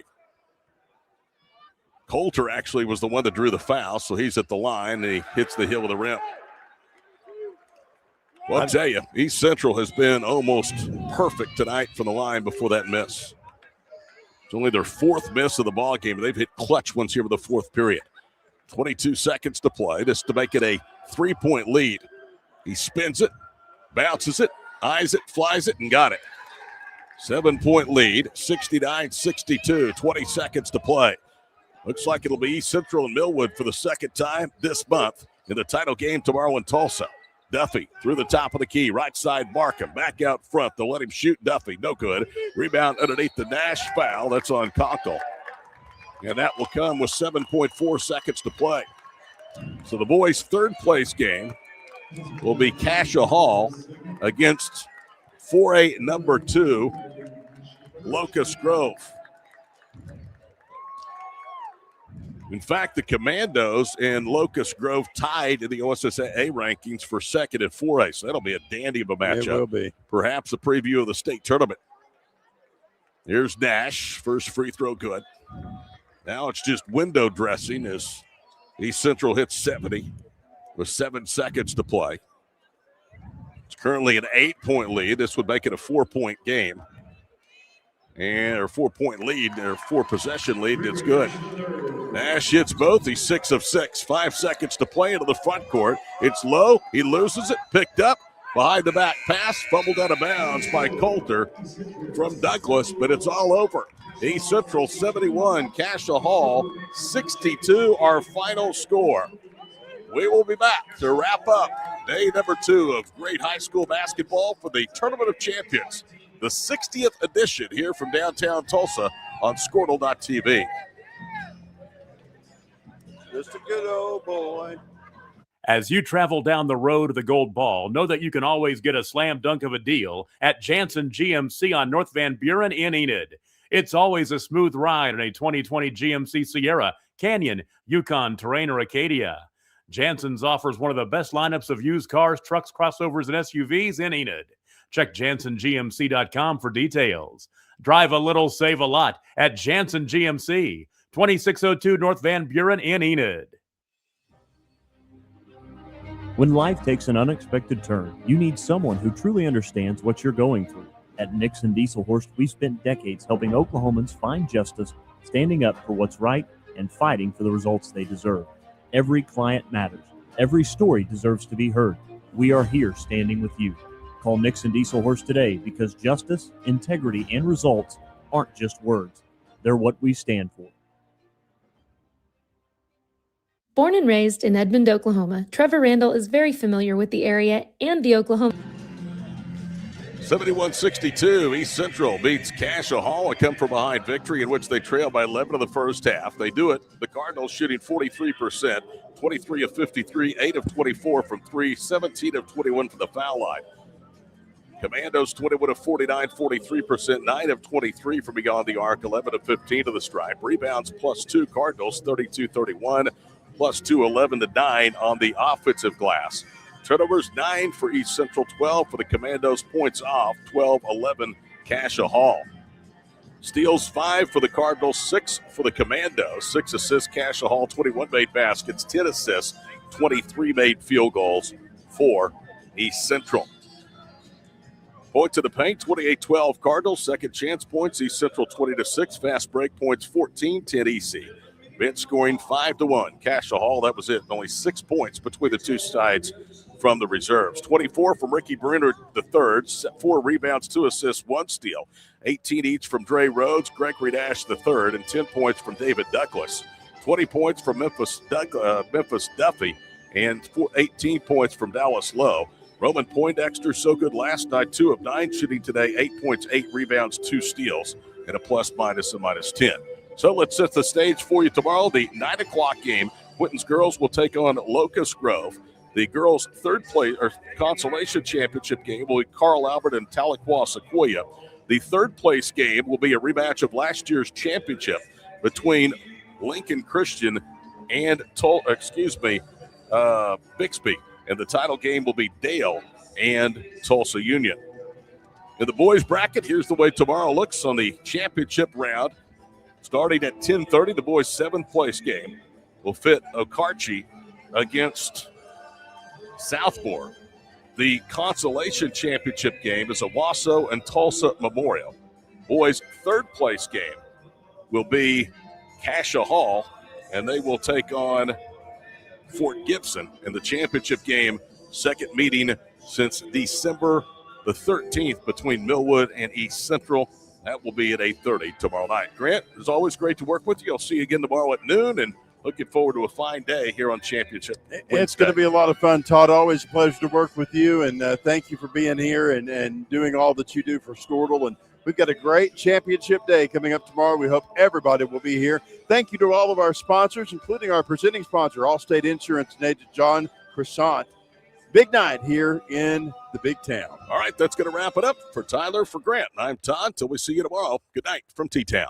Coulter actually was the one that drew the foul, so he's at the line, and he hits the heel of the rim. Well, I'll tell you, East Central has been almost perfect tonight from the line before that miss. It's only their fourth miss of the ball game. They've hit clutch ones here with the fourth period. 22 seconds to play. This to make it a 3-point lead. He spins it, bounces it, eyes it, flies it, and got it. 7-point lead, 69-62, 20 seconds to play. Looks like it'll be East Central and Millwood for the second time this month in the title game tomorrow in Tulsa. Duffy through the top of the key, right side Markham, back out front. They'll let him shoot. Duffy, no good. Rebound underneath the Nash foul. That's on Conkle. And that will come with 7.4 seconds to play. So the boys' third place game will be Cascia Hall against 4A number 2, Locust Grove. In fact, the Commandos and Locust Grove tied in the OSSAA rankings for second at 4A, so that'll be a dandy of a matchup. It will be. Perhaps a preview of the state tournament. Here's Nash, first free throw good. Now it's just window dressing as East Central hits 70 with 7 seconds to play. It's currently an 8-point lead. This would make it a 4-point game. And a 4-point lead, or 4-possession lead, that's good. Nash hits both. He's 6 of 6. 5 seconds to play into the front court. It's low. He loses it. Picked up. Behind the back pass. Fumbled out of bounds by Coulter from Douglas, but it's all over. East Central 71, Cascia Hall 62, our final score. We will be back to wrap up day number 2 of great high school basketball for the Tournament of Champions, the 60th edition here from downtown Tulsa on Squirtle.tv. Just a good old boy. As you travel down the road of the gold ball, know that you can always get a slam dunk of a deal at Jansen GMC on North Van Buren in Enid. It's always a smooth ride in a 2020 GMC Sierra, Canyon, Yukon, Terrain, or Acadia. Jansen's offers one of the best lineups of used cars, trucks, crossovers, and SUVs in Enid. Check JansenGMC.com for details. Drive a little, save a lot at Jansen GMC, 2602 North Van Buren in Enid. When life takes an unexpected turn, you need someone who truly understands what you're going through. At Nixon Dieselhorst, we've spent decades helping Oklahomans find justice, standing up for what's right, and fighting for the results they deserve. Every client matters. Every story deserves to be heard. We are here standing with you. Call Nixon Dieselhorst today because justice, integrity, and results aren't just words. They're what we stand for. Born and raised in Edmond, Oklahoma, Trevor Randall is very familiar with the area and the Oklahoma. 71-62, East Central beats Cascia Hall, a come-from-behind victory in which they trail by 11 in the first half. They do it, the Cardinals shooting 43%, 23 of 53, 8 of 24 from 3, 17 of 21 from the foul line. Commandos 21 of 49, 43%, 9 of 23 from beyond the arc, 11 of 15 to the stripe. Rebounds +2, Cardinals 32-31, +2, 11-9 on the offensive glass. Turnovers 9 for East Central, 12 for the Commandos. Points off, 12-11 Cascia Hall. Steals 5 for the Cardinals, 6 for the Commandos. 6 assists, Cascia Hall, 21 made baskets, 10 assists, 23 made field goals for East Central. Points in the paint, 28-12 Cardinals. Second chance points, East Central 20-6. Fast break points, 14-10 EC. Bench scoring 5-1. Cascia Hall, that was it. Only 6 points between the two sides from the reserves. 24 from Ricky Bruner III, 4 rebounds, 2 assists, 1 steal. 18 each from Dre Rhodes, Gregory Dash III, and 10 points from David Douglas. 20 points from Memphis Duffy, and 18 points from Dallas Lowe. Roman Poindexter, so good last night, 2 of 9 shooting today, 8 points, 8 rebounds, 2 steals, and a plus-minus, a -10. So let's set the stage for you tomorrow. The 9 o'clock game, Whitten's girls will take on Locust Grove. The girls' third place or consolation championship game will be Carl Albert and Tahlequah Sequoia. The third place game will be a rematch of last year's championship between Lincoln Christian and Bixby. And the title game will be Dale and Tulsa Union. In the boys bracket, here's the way tomorrow looks on the championship round. Starting at 10:30, the boys' seventh place game will fit Okarche against Southmore. The consolation championship game is Owasso and Tulsa Memorial. Boys' third place game will be Cascia Hall, and they will take on Fort Gibson in the championship game, second meeting since December the 13th between Millwood and East Central. That will be at 8:30 tomorrow night. Grant, it's always great to work with you. I'll see you again tomorrow at noon, and looking forward to a fine day here on Championship Wednesday. It's going to be a lot of fun, Todd. Always a pleasure to work with you, and thank you for being here and doing all that you do for Stortle. And we've got a great championship day coming up tomorrow. We hope everybody will be here. Thank you to all of our sponsors, including our presenting sponsor, Allstate Insurance and Agent John Croissant. Big night here in the big town. All right, that's going to wrap it up. For Tyler, for Grant, I'm Todd. Till we see you tomorrow. Good night from T-Town.